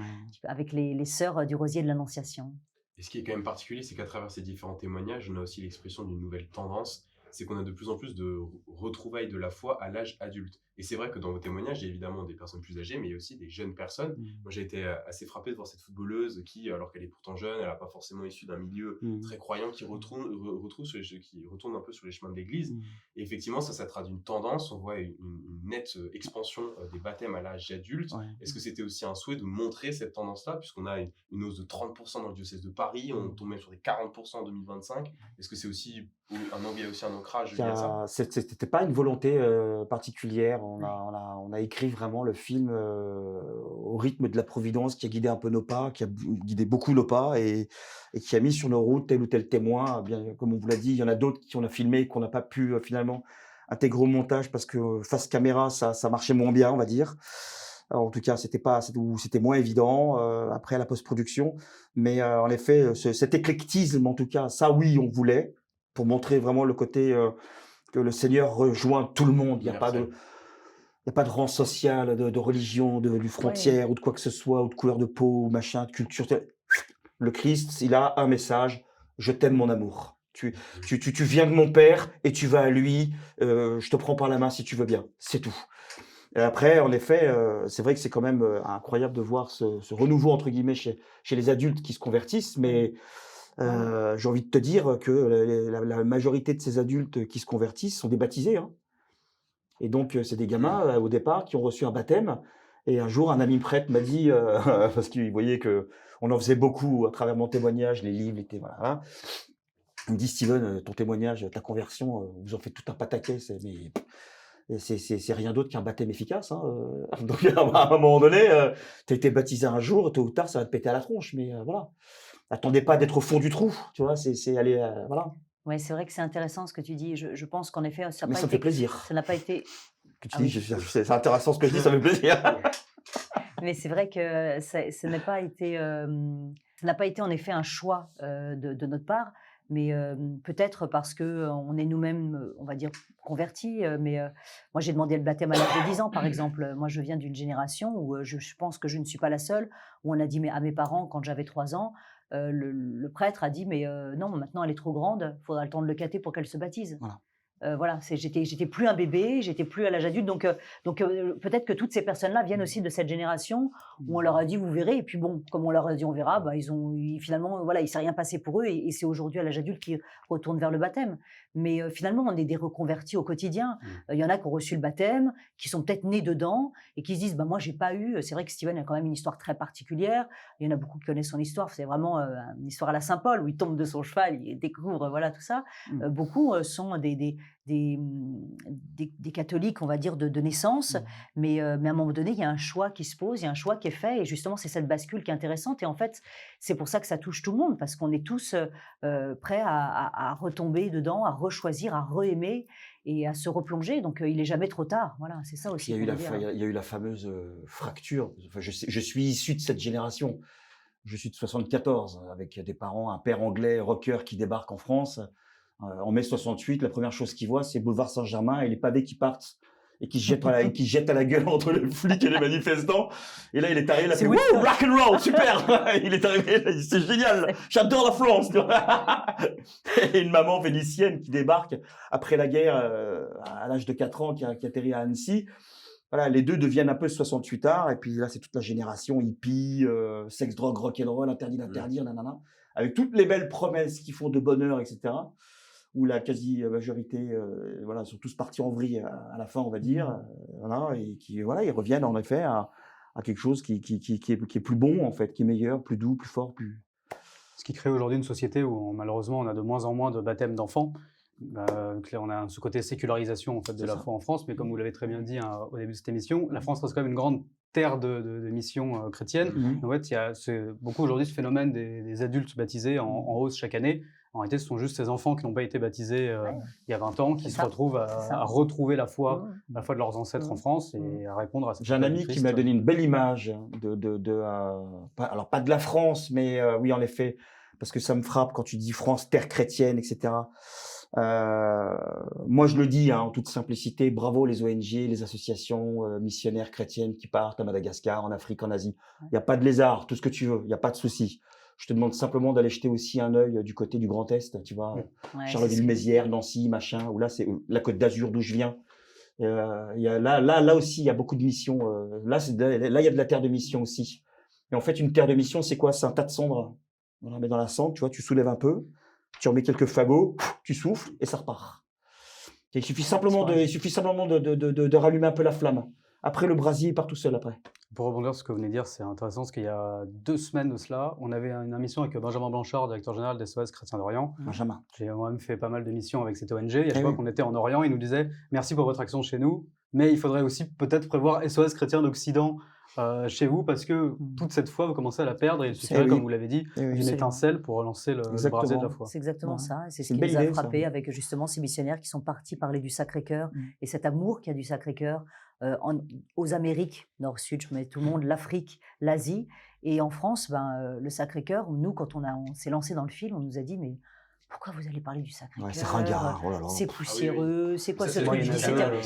avec les sœurs du Rosier de l'Annonciation. Et ce qui est quand même particulier, c'est qu'à travers ces différents témoignages, on a aussi l'expression d'une nouvelle tendance, c'est qu'on a de plus en plus de retrouvailles de la foi à l'âge adulte. Et c'est vrai que dans vos témoignages, il y a évidemment des personnes plus âgées, mais il y a aussi des jeunes personnes. Moi, j'ai été assez frappé de voir cette footballeuse qui, alors qu'elle est pourtant jeune, elle n'a pas forcément issu d'un milieu très croyant, qui retourne un peu sur les chemins de l'église. Et effectivement, ça traduit une tendance. On voit une nette expansion des baptêmes à l'âge adulte. Est-ce que c'était aussi un souhait de montrer cette tendance-là, puisqu'on a une hausse de 30% dans le diocèse de Paris, on tombe même sur des 40% en 2025. Est-ce que c'est aussi il y a aussi un ancrage lié à ça? C'était pas une volonté particulière. On a écrit vraiment le film au rythme de la Providence, qui a guidé un peu nos pas, qui a guidé beaucoup nos pas, et qui a mis sur nos routes tel ou tel témoin. Bien, comme on vous l'a dit, il y en a d'autres qu'on a filmé et qu'on n'a pas pu finalement intégrer au montage parce que face caméra, ça marchait moins bien, on va dire. Alors, en tout cas, c'était moins évident après à la post-production. Mais en effet, cet éclectisme, en tout cas, ça oui, on voulait, pour montrer vraiment le côté que le Seigneur rejoint tout le monde. Il n'y a pas de rang social, de religion, de frontière, ou de quoi que ce soit, ou de couleur de peau, ou machin, de culture. Le Christ, il a un message: je t'aime, mon amour. Tu viens de mon Père et tu vas à lui. Je te prends par la main si tu veux bien. C'est tout. Et après, en effet, c'est vrai que c'est quand même incroyable de voir ce renouveau, entre guillemets, chez les adultes qui se convertissent, mais j'ai envie de te dire que la majorité de ces adultes qui se convertissent sont des baptisés, hein. Et donc, c'est des gamins, au départ, qui ont reçu un baptême. Et un jour, un ami prêtre m'a dit, parce qu'il voyait qu'on en faisait beaucoup à travers mon témoignage, les livres, voilà. Il me dit: Steven, ton témoignage, ta conversion, vous en faites tout un pataquès, mais c'est rien d'autre qu'un baptême efficace, hein. Donc, à un moment donné, tu as été baptisé un jour, tôt ou tard, ça va te péter à la tronche, mais voilà. Attendez pas d'être au fond du trou, tu vois, c'est aller, voilà. Ouais, c'est vrai que c'est intéressant ce que tu dis. Je pense qu'en effet, ça Mais ça me fait plaisir. Ça n'a pas été. Que tu dis, c'est intéressant ce que je dis, ça me fait plaisir. Mais c'est vrai que ça n'a pas été en effet un choix de notre part, mais peut-être parce qu'on est nous-mêmes, on va dire, convertis. Mais moi, j'ai demandé le baptême à l'âge de 10 ans, par exemple. Moi, je viens d'une génération où je pense que je ne suis pas la seule, où on a dit à mes parents, quand j'avais 3 ans, le prêtre a dit: mais non, maintenant elle est trop grande, il faudra le temps de le cater pour qu'elle se baptise. Voilà. Voilà, j'étais plus un bébé, j'étais plus à l'âge adulte, donc peut-être que toutes ces personnes-là viennent aussi de cette génération où on leur a dit: vous verrez, et puis bon, comme on leur a dit on verra, bah finalement voilà, il s'est rien passé pour eux, et c'est aujourd'hui à l'âge adulte qu'ils retournent vers le baptême. Mais finalement, on est des reconvertis au quotidien. Il y en a qui ont reçu le baptême, qui sont peut-être nés dedans et qui se disent: bah moi j'ai pas eu. C'est vrai que Steven a quand même une histoire très particulière. Il y en a beaucoup qui connaissent son histoire. C'est vraiment une histoire à la Saint-Paul où il tombe de son cheval, il découvre voilà tout ça. Beaucoup sont des catholiques, on va dire, de naissance, mais à un moment donné, il y a un choix qui se pose, il y a un choix qui est fait, et justement, c'est cette bascule qui est intéressante. Et en fait, c'est pour ça que ça touche tout le monde, parce qu'on est tous prêts à retomber dedans, à rechoisir, à re-aimer et à se replonger. Donc, il n'est jamais trop tard. Voilà, c'est ça aussi. Il y a eu la fameuse fracture. Enfin, je suis issu de cette génération. Je suis de 74, avec des parents, un père anglais rocker qui débarque en France. En mai 68, la première chose qu'il voit, c'est boulevard Saint-Germain et les pavés qui partent et qui jettent à la gueule entre les flics et les manifestants. Et là, il est arrivé, il a fait: wouh, rock and roll, super. Il est arrivé, il a dit: c'est génial, j'adore la France. Et une maman vénitienne qui débarque après la guerre à l'âge de 4 ans, qui atterrit à Annecy. Voilà, les deux deviennent un peu 68 ards, et puis là, c'est toute la génération hippie, sexe, drogue, rock'n'roll, interdit d'interdire, nanana, avec toutes les belles promesses qui font de bonheur, etc., où la quasi-majorité, voilà, sont tous partis en vrille à la fin, on va dire, voilà, et qui, voilà, ils reviennent en effet à quelque chose qui est plus bon, en fait, qui est meilleur, plus doux, plus fort, plus... Ce qui crée aujourd'hui une société où, malheureusement, on a de moins en moins de baptêmes d'enfants. On a ce côté sécularisation en fait, de la foi en France, mais comme vous l'avez très bien dit au début de cette émission, la France reste quand même une grande terre de mission chrétienne. En fait, il y a beaucoup aujourd'hui ce phénomène des adultes baptisés en hausse chaque année. En réalité, ce sont juste ces enfants qui n'ont pas été baptisés il y a 20 ans, qui se retrouvent à retrouver la foi de leurs ancêtres en France et à répondre à cette... J'ai un ami qui m'a donné une belle image alors pas de la France, mais oui, en effet, parce que ça me frappe quand tu dis France, terre chrétienne, etc. Moi, je le dis en toute simplicité, bravo les ONG, les associations missionnaires chrétiennes qui partent à Madagascar, en Afrique, en Asie. Il n'y a pas de lézard, tout ce que tu veux, il n'y a pas de souci. Je te demande simplement d'aller jeter aussi un œil du côté du Grand Est, tu vois, Ouais, Charleville-Mézières, Nancy, machin, où là, c'est la Côte d'Azur d'où je viens. Il y a, là aussi, il y a beaucoup de missions. Là, là, il y a de la terre de mission aussi. Et en fait, une terre de mission, c'est quoi? C'est un tas de cendres. On la met dans la cendre, tu vois, tu soulèves un peu, tu remets quelques fagots, tu souffles et ça repart. Et il suffit simplement de rallumer un peu la flamme. Après, le brasier, il part tout seul après. Pour rebondir sur ce que vous venez de dire, c'est intéressant parce qu'il y a 2 semaines de cela, on avait une émission avec Benjamin Blanchard, directeur général d'SOS Chrétiens d'Orient. Benjamin. J'ai moi-même fait pas mal d'émissions avec cette ONG. Et à chaque Eh fois oui. qu'on était en Orient, il nous disait « Merci pour votre action chez nous, mais il faudrait aussi peut-être prévoir SOS Chrétiens d'Occident chez vous parce que toute cette foi, vous commencez à la perdre et il suffirait, oui. comme vous l'avez dit, Eh oui. d'une Absolument. étincelle pour relancer le Exactement. brasier de la foi. C'est exactement Ouais. ça. Et c'est ce C'est qui une nous belle a idée, ça. frappé avec justement ces missionnaires qui sont partis parler du Sacré-Cœur et cet amour qu'il y a du Sacré-Cœur aux Amériques, Nord-Sud, je mets tout le monde, l'Afrique, l'Asie. Et en France, le Sacré-Cœur, nous, quand on s'est lancé dans le film, on nous a dit mais pourquoi vous allez parler du Sacré-Cœur? Ouais, c'est ringard, oh là là. C'est poussiéreux, c'est quoi Ça, ce c'est truc? le moyen-âge,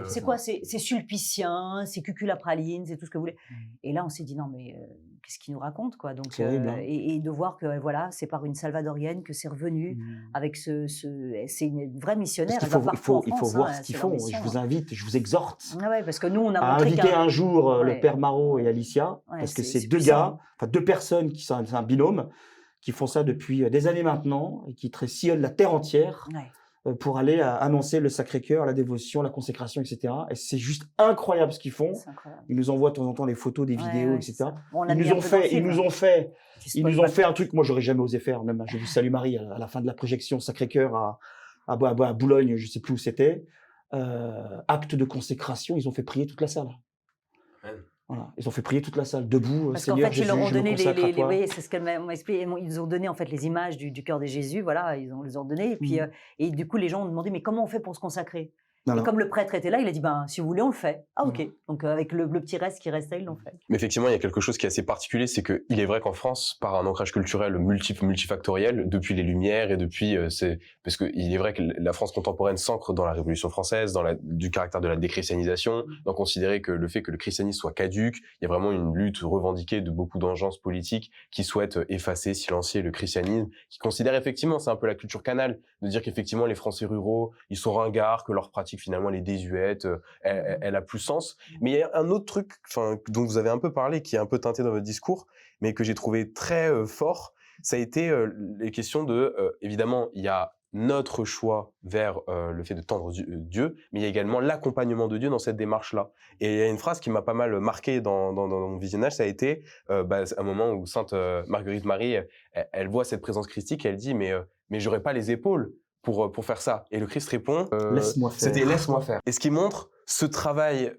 C'est quoi? C'est sulpicien, c'est cuculapraline, c'est tout ce que vous voulez. Et là, on s'est dit non mais qu'est-ce qu'il nous raconte quoi? Donc C'est horrible, hein. et de voir que voilà, c'est par une salvadorienne que c'est revenu avec c'est une vraie missionnaire. Parce Elle qu'il va partout en il faut France, voir hein, ce qu'ils c'est leur font. mission, Je vous hein. invite, je vous exhorte Ah ouais, parce que nous on a à montré inviter un jour le Ouais. père Marot et Alicia, Ouais, parce que c'est c'est deux puissant. gars, enfin deux personnes qui sont c'est un binôme, qui font ça depuis des années maintenant et qui sillonnent la terre entière Ouais. pour aller annoncer le Sacré-Cœur, la dévotion, la consécration, etc. Et c'est juste incroyable ce qu'ils font. C'est incroyable. Ils nous envoient de temps en temps des photos, des vidéos, Ouais, etc. c'est ça. Bon, on l'a Ils mis nous un ont peu dans le fait, ils film. nous ont fait, Tu ils nous spoil ont pas fait le un truc. Moi, j'aurais jamais osé faire. Même, j'ai vu Salut Marie à la fin de la projection Sacré-Cœur à Boulogne, je sais plus où c'était. Acte de consécration, ils ont fait prier toute la salle. Voilà, ils ont fait prier toute la salle debout. Parce qu'en Seigneur fait, Jésus, ils leur ont je me donné consacre à toi. oui, c'est ce qu'elle m'a expliqué. Ils ont donné en fait les images du cœur de Jésus, voilà, les ont donné. Et puis et du coup, les gens ont demandé mais comment on fait pour se consacrer? Voilà. Et comme le prêtre était là, il a dit si vous voulez, on le fait. Ah ok. Donc avec le petit reste qui restait, ils l'ont fait. Mais effectivement, il y a quelque chose qui est assez particulier, c'est que il est vrai qu'en France, par un ancrage culturel multifactoriel, depuis les Lumières et depuis parce que il est vrai que la France contemporaine s'ancre dans la Révolution française, dans du caractère de la déchristianisation, dans considérer que le fait que le christianisme soit caduque, il y a vraiment une lutte revendiquée de beaucoup d'engences politiques qui souhaitent effacer, silencier le christianisme, qui considèrent effectivement, c'est un peu la culture canale, de dire qu'effectivement les Français ruraux, ils sont ringards, que leur pratique finalement les désuète, elle a plus sens. Mais il y a un autre truc, dont vous avez un peu parlé, qui est un peu teinté dans votre discours, mais que j'ai trouvé très fort, ça a été les questions de, évidemment, il y a notre choix vers le fait de tendre Dieu, mais il y a également l'accompagnement de Dieu dans cette démarche-là. Et il y a une phrase qui m'a pas mal marqué dans mon visionnage, ça a été un moment où Sainte Marguerite Marie, elle voit cette présence christique, elle dit mais j'aurais pas les épaules pour faire ça. Et le Christ répond Laisse-moi faire. C'était laisse-moi faire. Et ce qui montre ce travail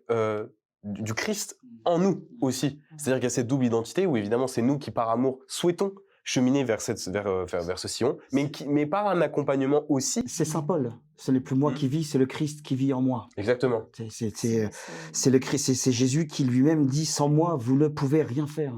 du Christ en nous aussi. C'est-à-dire qu'il y a cette double identité où évidemment c'est nous qui par amour souhaitons cheminer vers ce sillon, mais par un accompagnement aussi. C'est Saint Paul. Ce n'est plus moi qui vis, c'est le Christ qui vit en moi. Exactement. C'est le Christ, c'est Jésus qui lui-même dit sans moi vous ne pouvez rien faire.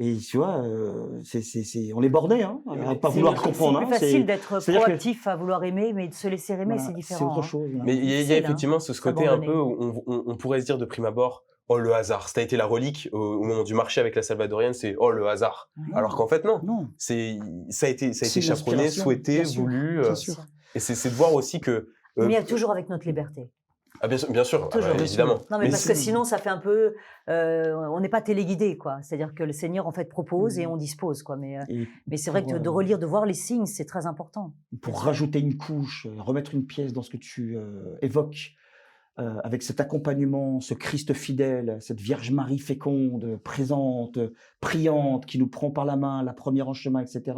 Et tu vois, on est borné, hein, à pas vouloir comprendre. C'est plus facile d'être proactif à vouloir aimer, mais de se laisser aimer, c'est différent. C'est autre chose. Mais il y a effectivement ce côté un peu où on pourrait se dire de prime abord, oh le hasard, ça a été la relique au moment du marché avec la Salvadorienne, c'est oh le hasard. Alors qu'en fait non. Ça a été chaperonné, souhaité, voulu. Et c'est de voir aussi que. Mais toujours avec notre liberté. Ah bien sûr, évidemment. Non mais parce que sinon ça fait un peu, on n'est pas téléguidé quoi. C'est-à-dire que le Seigneur en fait propose et on dispose quoi. Mais c'est vrai que de relire, de voir les signes, c'est très important. Pour rajouter une couche, remettre une pièce dans ce que tu évoques, avec cet accompagnement, ce Christ fidèle, cette Vierge Marie féconde, présente, priante, qui nous prend par la main, la première en chemin, etc.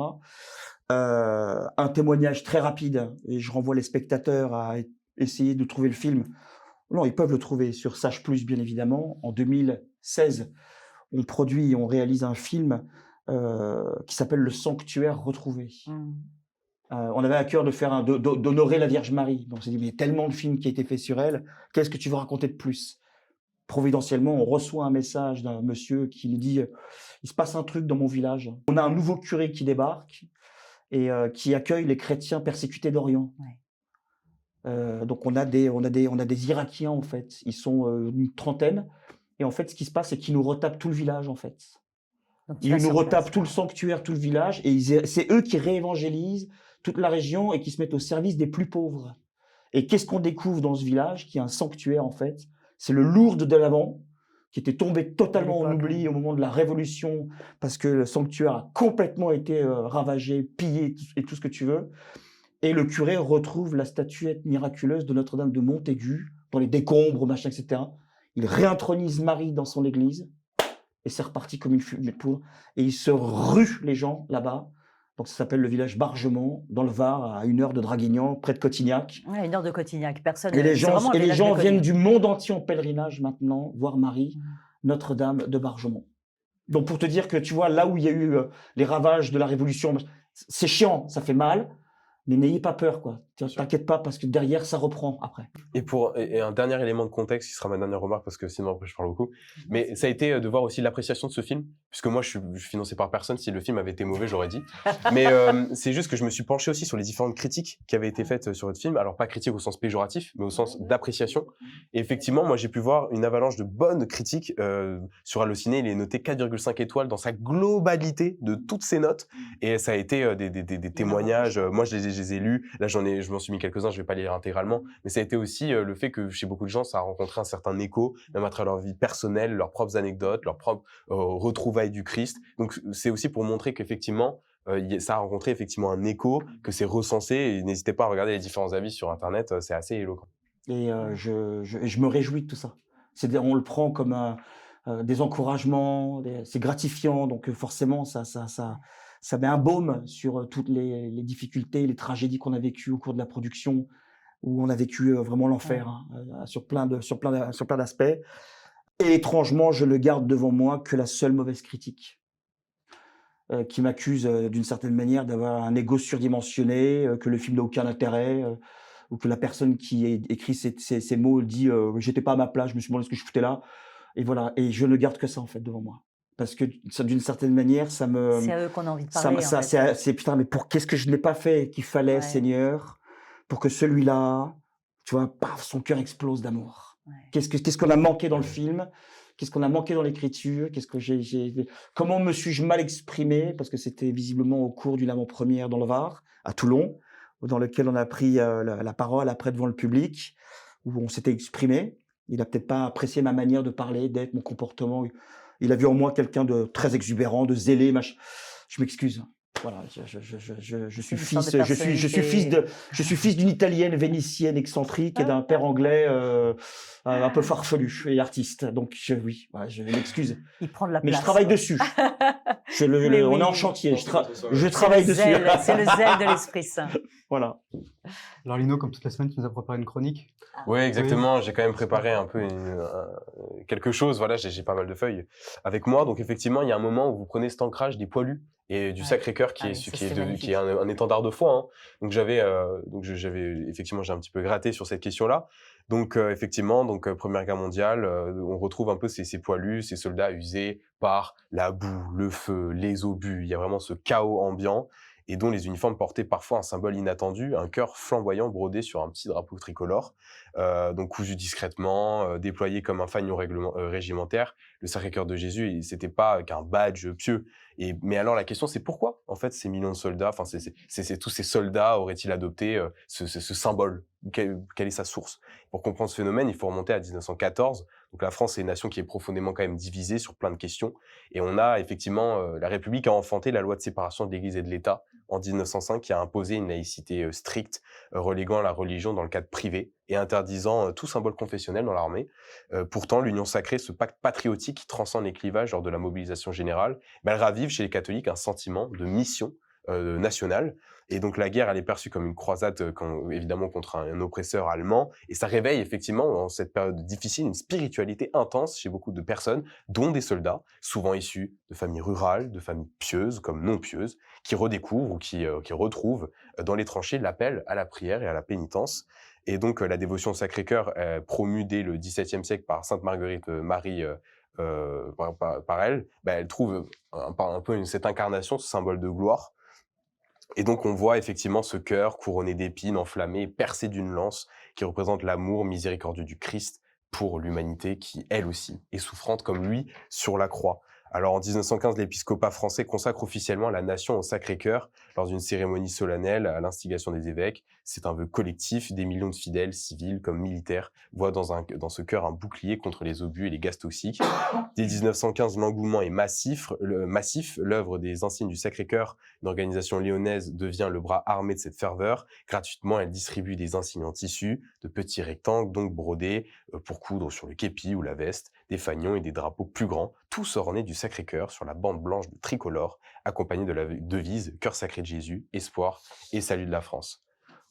Un témoignage très rapide, et je renvoie les spectateurs à essayer de trouver le film. Non, ils peuvent le trouver sur Sage+, bien évidemment. En 2016, on réalise un film qui s'appelle Le Sanctuaire retrouvé. On avait à cœur de faire d'honorer la Vierge Marie. Donc on s'est dit, mais il y a tellement de films qui ont été faits sur elle, qu'est-ce que tu veux raconter de plus? Providentiellement, on reçoit un message d'un monsieur qui nous dit, il se passe un truc dans mon village. On a un nouveau curé qui débarque et qui accueille les chrétiens persécutés d'Orient. Donc on a des Irakiens en fait, ils sont une trentaine, et en fait ce qui se passe c'est qu'ils nous retapent tout le village en fait. Donc, tu Ils vas nous sur retapent place. tout le sanctuaire, tout le village, et c'est eux qui réévangélisent toute la région et qui se mettent au service des plus pauvres. Et qu'est-ce qu'on découvre dans ce village, qui est un sanctuaire en fait? C'est le Lourdes de l'Avent, qui était tombé totalement en l'époque, oubli ouais. au moment de la Révolution, parce que le sanctuaire a complètement été ravagé, pillé et tout ce que tu veux. Et le curé retrouve la statuette miraculeuse de Notre-Dame de Montaigu, dans les décombres, machin, etc. Il réintronise Marie dans son église, et c'est reparti comme une fumée de poudre. Et il se rue les gens là-bas. Donc ça s'appelle le village Bargemont, dans le Var, à 1 heure de Draguignan, près de Cotignac. Ouais, 1 heure de Cotignac. Personne. Et les c'est gens, vraiment un et les village gens méconnu. viennent du monde entier en pèlerinage maintenant, voir Marie, Notre-Dame de Bargemont. Donc pour te dire que tu vois, là où il y a eu les ravages de la Révolution, c'est chiant, ça fait mal, mais n'ayez pas peur, quoi. T'inquiète pas, parce que derrière, ça reprend après. Et un dernier élément de contexte, qui sera ma dernière remarque, parce que sinon après je parle beaucoup, mais ça a été de voir aussi l'appréciation de ce film, puisque moi je suis financé par personne, si le film avait été mauvais j'aurais dit, mais c'est juste que je me suis penché aussi sur les différentes critiques qui avaient été faites sur votre film, alors pas critique au sens péjoratif, mais au sens d'appréciation, et effectivement moi j'ai pu voir une avalanche de bonnes critiques, sur Allociné, il est noté 4,5 étoiles dans sa globalité de toutes ses notes, et ça a été des témoignages, moi je les ai lus, là je m'en suis mis quelques-uns, je vais pas les lire intégralement, mais ça a été aussi le fait que chez beaucoup de gens, ça a rencontré un certain écho, même à travers leur vie personnelle, leurs propres anecdotes, leurs propres retrouvailles du Christ. Donc c'est aussi pour montrer qu'effectivement, ça a rencontré effectivement un écho, que c'est recensé, et n'hésitez pas à regarder les différents avis sur Internet, c'est assez éloquent. Et je me réjouis de tout ça. On le prend comme des encouragements, c'est gratifiant, donc forcément, ça met un baume sur toutes les difficultés, les tragédies qu'on a vécues au cours de la production, où on a vécu vraiment l'enfer, hein, sur plein d'aspects. Et étrangement, je ne garde devant moi que la seule mauvaise critique, qui m'accuse d'une certaine manière d'avoir un ego surdimensionné, que le film n'a aucun intérêt, ou que la personne qui écrit ces mots dit j'étais pas à ma place, je me suis demandé ce que je foutais là. Et voilà, et je ne garde que ça en fait devant moi. Parce que d'une certaine manière, ça me. C'est à eux qu'on a envie de parler. C'est putain, mais qu'est-ce que je n'ai pas fait qu'il fallait, Seigneur, pour que celui-là, tu vois, paf, son cœur explose d'amour. Ouais. Qu'est-ce qu'on a manqué dans le film? Qu'est-ce qu'on a manqué dans l'écriture? Comment me suis-je mal exprimé? Parce que c'était visiblement au cours d'une avant-première dans le Var, à Toulon, dans lequel on a pris la parole après devant le public, où on s'était exprimé. Il n'a peut-être pas apprécié ma manière de parler, d'être, mon comportement. Il a vu en moi quelqu'un de très exubérant, de zélé, je m'excuse. Voilà, je suis fils d'une Italienne vénitienne excentrique et d'un père anglais un peu farfelu et artiste. Donc oui, je m'excuse. Il prend de la place. Mais je travaille dessus. On est en chantier. Je travaille dessus. C'est le zèle de l'Esprit Saint. Voilà. Alors Lino, comme toute la semaine, tu nous as préparé une chronique. Oui, exactement. J'ai quand même préparé un peu quelque chose. Voilà, j'ai pas mal de feuilles avec moi. Donc effectivement, il y a un moment où vous prenez cet ancrage des poilus et du Sacré-Cœur qui est un étendard de foi. Hein. Donc j'avais effectivement, j'ai un petit peu gratté sur cette question-là. Donc effectivement, Première Guerre mondiale, on retrouve un peu ces poilus, ces soldats usés par la boue, le feu, les obus. Il y a vraiment ce chaos ambiant, et dont les uniformes portaient parfois un symbole inattendu, un cœur flamboyant brodé sur un petit drapeau tricolore, donc cousu discrètement, déployé comme un fanion régimentaire. Le Sacré-Cœur de Jésus, c'était pas qu'un badge pieux. Mais alors la question, c'est pourquoi en fait ces millions de soldats, enfin tous ces soldats auraient-ils adopté ce symbole? Quelle est sa source? Pour comprendre ce phénomène, il faut remonter à 1914. Donc la France est une nation qui est profondément quand même divisée sur plein de questions, et on a effectivement la République a enfanté la loi de séparation de l'Église et de l'État en 1905, qui a imposé une laïcité stricte, reléguant la religion dans le cadre privé et interdisant tout symbole confessionnel dans l'armée. Pourtant, l'union sacrée, ce pacte patriotique qui transcende les clivages lors de la mobilisation générale, elle ravive chez les catholiques un sentiment de mission nationale. Et donc la guerre, elle est perçue comme une croisade, évidemment contre un oppresseur allemand, et ça réveille effectivement, dans cette période difficile, une spiritualité intense chez beaucoup de personnes, dont des soldats, souvent issus de familles rurales, de familles pieuses comme non pieuses, qui redécouvrent ou qui retrouvent dans les tranchées l'appel à la prière et à la pénitence. Et donc la dévotion au Sacré-Cœur, promue dès le XVIIe siècle par Sainte Marguerite Marie, par elle, elle trouve un peu cette incarnation, ce symbole de gloire. Et donc on voit effectivement ce cœur couronné d'épines, enflammé, percé d'une lance, qui représente l'amour miséricordieux du Christ pour l'humanité, qui elle aussi est souffrante comme lui sur la croix. Alors en 1915, l'épiscopat français consacre officiellement la nation au Sacré-Cœur lors d'une cérémonie solennelle à l'instigation des évêques. C'est un vœu collectif, des millions de fidèles, civils comme militaires, voient dans ce cœur un bouclier contre les obus et les gaz toxiques. Dès 1915, l'engouement est massif. L'œuvre des Insignes du Sacré-Cœur, une organisation lyonnaise, devient le bras armé de cette ferveur. Gratuitement, elle distribue des insignes en tissu, de petits rectangles, donc brodés, pour coudre sur le képi ou la veste, des fanions et des drapeaux plus grands, tous ornés du Sacré-Cœur sur la bande blanche de tricolore, accompagnée de la devise « Cœur sacré de Jésus, espoir et salut de la France ».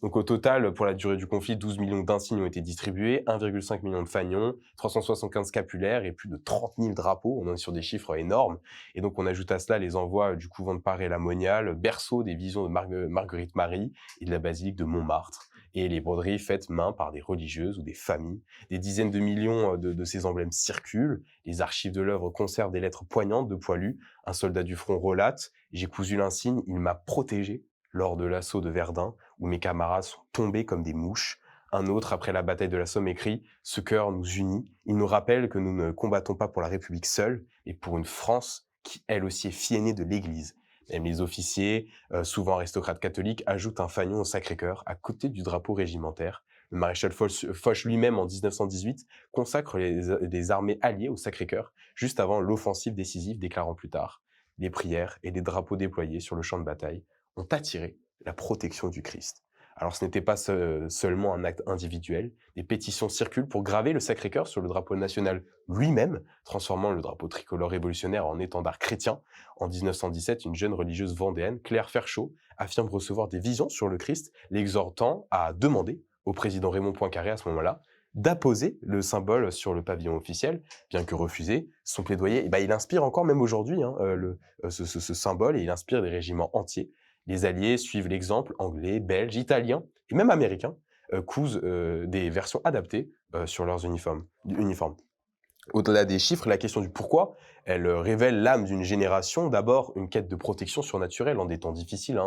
Donc au total, pour la durée du conflit, 12 millions d'insignes ont été distribués, 1,5 million de fanions, 375 scapulaires et plus de 30 000 drapeaux. On est sur des chiffres énormes. Et donc on ajoute à cela les envois du couvent de Paray-la Moniale, berceau des visions de Marguerite Marie et de la basilique de Montmartre. Et les broderies faites main par des religieuses ou des familles. Des dizaines de millions de ces emblèmes circulent. Les archives de l'œuvre conservent des lettres poignantes de Poilu. Un soldat du front relate « J'ai cousu l'insigne, il m'a protégé lors de l'assaut de Verdun, où mes camarades sont tombés comme des mouches. » Un autre, après la bataille de la Somme, écrit « Ce cœur nous unit. Il nous rappelle que nous ne combattons pas pour la République seule, mais pour une France qui, elle aussi, est fille aînée de l'Église. » Même les officiers, souvent aristocrates catholiques, ajoutent un fanion au Sacré-Cœur à côté du drapeau régimentaire. Le maréchal Foch lui-même, en 1918, consacre les armées alliées au Sacré-Cœur, juste avant l'offensive décisive, déclarant plus tard « Les prières et les drapeaux déployés sur le champ de bataille ont attiré la protection du Christ. » Alors ce n'était pas seulement un acte individuel, des pétitions circulent pour graver le Sacré-Cœur sur le drapeau national lui-même, transformant le drapeau tricolore révolutionnaire en étendard chrétien. En 1917, une jeune religieuse vendéenne, Claire Ferchaud, affirme recevoir des visions sur le Christ, l'exhortant à demander au président Raymond Poincaré à ce moment-là d'apposer le symbole sur le pavillon officiel, bien que refusé. Son plaidoyer, il inspire encore même aujourd'hui ce symbole, et il inspire des régiments entiers. Les Alliés suivent l'exemple, anglais, belges, italiens et même américains cousent des versions adaptées sur leurs uniformes. Au-delà des chiffres, la question du pourquoi, elle révèle l'âme d'une génération, d'abord une quête de protection surnaturelle en des temps difficiles,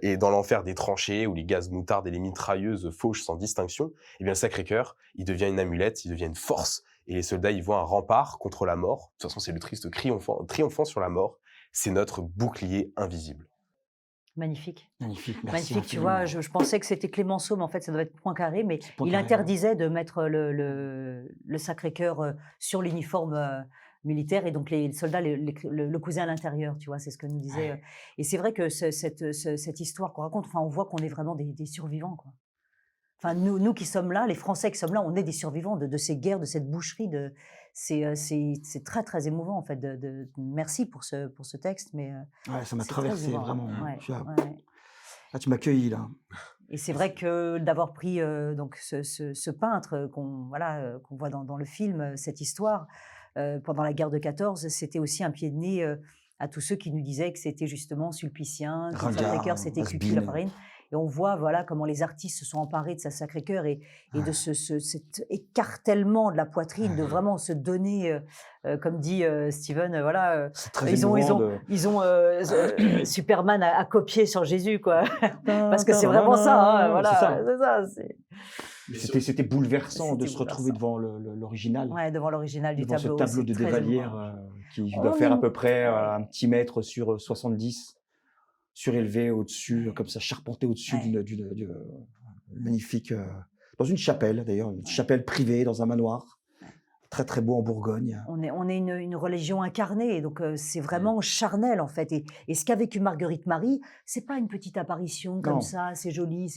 et dans l'enfer des tranchées où les gaz moutardes et les mitrailleuses fauchent sans distinction, eh bien le Sacré-Cœur, il devient une amulette, il devient une force, et les soldats y voient un rempart contre la mort. De toute façon, c'est le triste triomphant sur la mort, c'est notre bouclier invisible. Magnifique. Magnifique, merci Magnifique, tu infiniment. vois, je pensais que c'était Clémenceau, mais en fait, ça doit être Poincaré, mais il Poincaré, interdisait de mettre le Sacré-Cœur sur l'uniforme militaire, et donc les soldats le cousaient à l'intérieur, tu vois, c'est ce que nous disait. Ouais. Et c'est vrai que cette histoire qu'on raconte, enfin, on voit qu'on est vraiment des survivants, quoi. Enfin, nous qui sommes là, les Français qui sommes là, on est des survivants de ces guerres, de cette boucherie. C'est très, très émouvant, en fait. Merci pour ce texte, mais Ouais, ça m'a c'est très traversé, émouvant. vraiment. Ouais, Là, ouais. tu m'accueillis, là. Et c'est vrai que d'avoir pris donc ce peintre qu'on voit dans le film, cette histoire, pendant la guerre de 14, c'était aussi un pied de nez à tous ceux qui nous disaient que c'était justement sulpicien, que le Ringard, Sacré-Cœur c'était cucu la has-been. farine. Et on voit comment les artistes se sont emparés de sa Sacré-Cœur et de cet écartèlement de la poitrine, de vraiment se donner, comme dit Steven, C'est très ils ont émouvant Superman à copier sur Jésus, quoi. Parce que c'est vraiment ça, voilà, c'est ça. C'était bouleversant de C'était se retrouver devant l'original. Ouais, devant l'original du Devant tableau. ce tableau de c'est très Desvallières émouvant. qui On doit faire à peu près ouais. un petit mètre sur 70, surélevé au-dessus, comme ça, charpenté au-dessus Ouais. d'une magnifique... dans une chapelle, d'ailleurs, une chapelle privée dans un manoir. Très, très beau en Bourgogne. On est une religion incarnée, et donc c'est vraiment charnel, en fait. Et ce qu'a vécu Marguerite Marie, c'est pas une petite apparition comme Non. ça, c'est joli,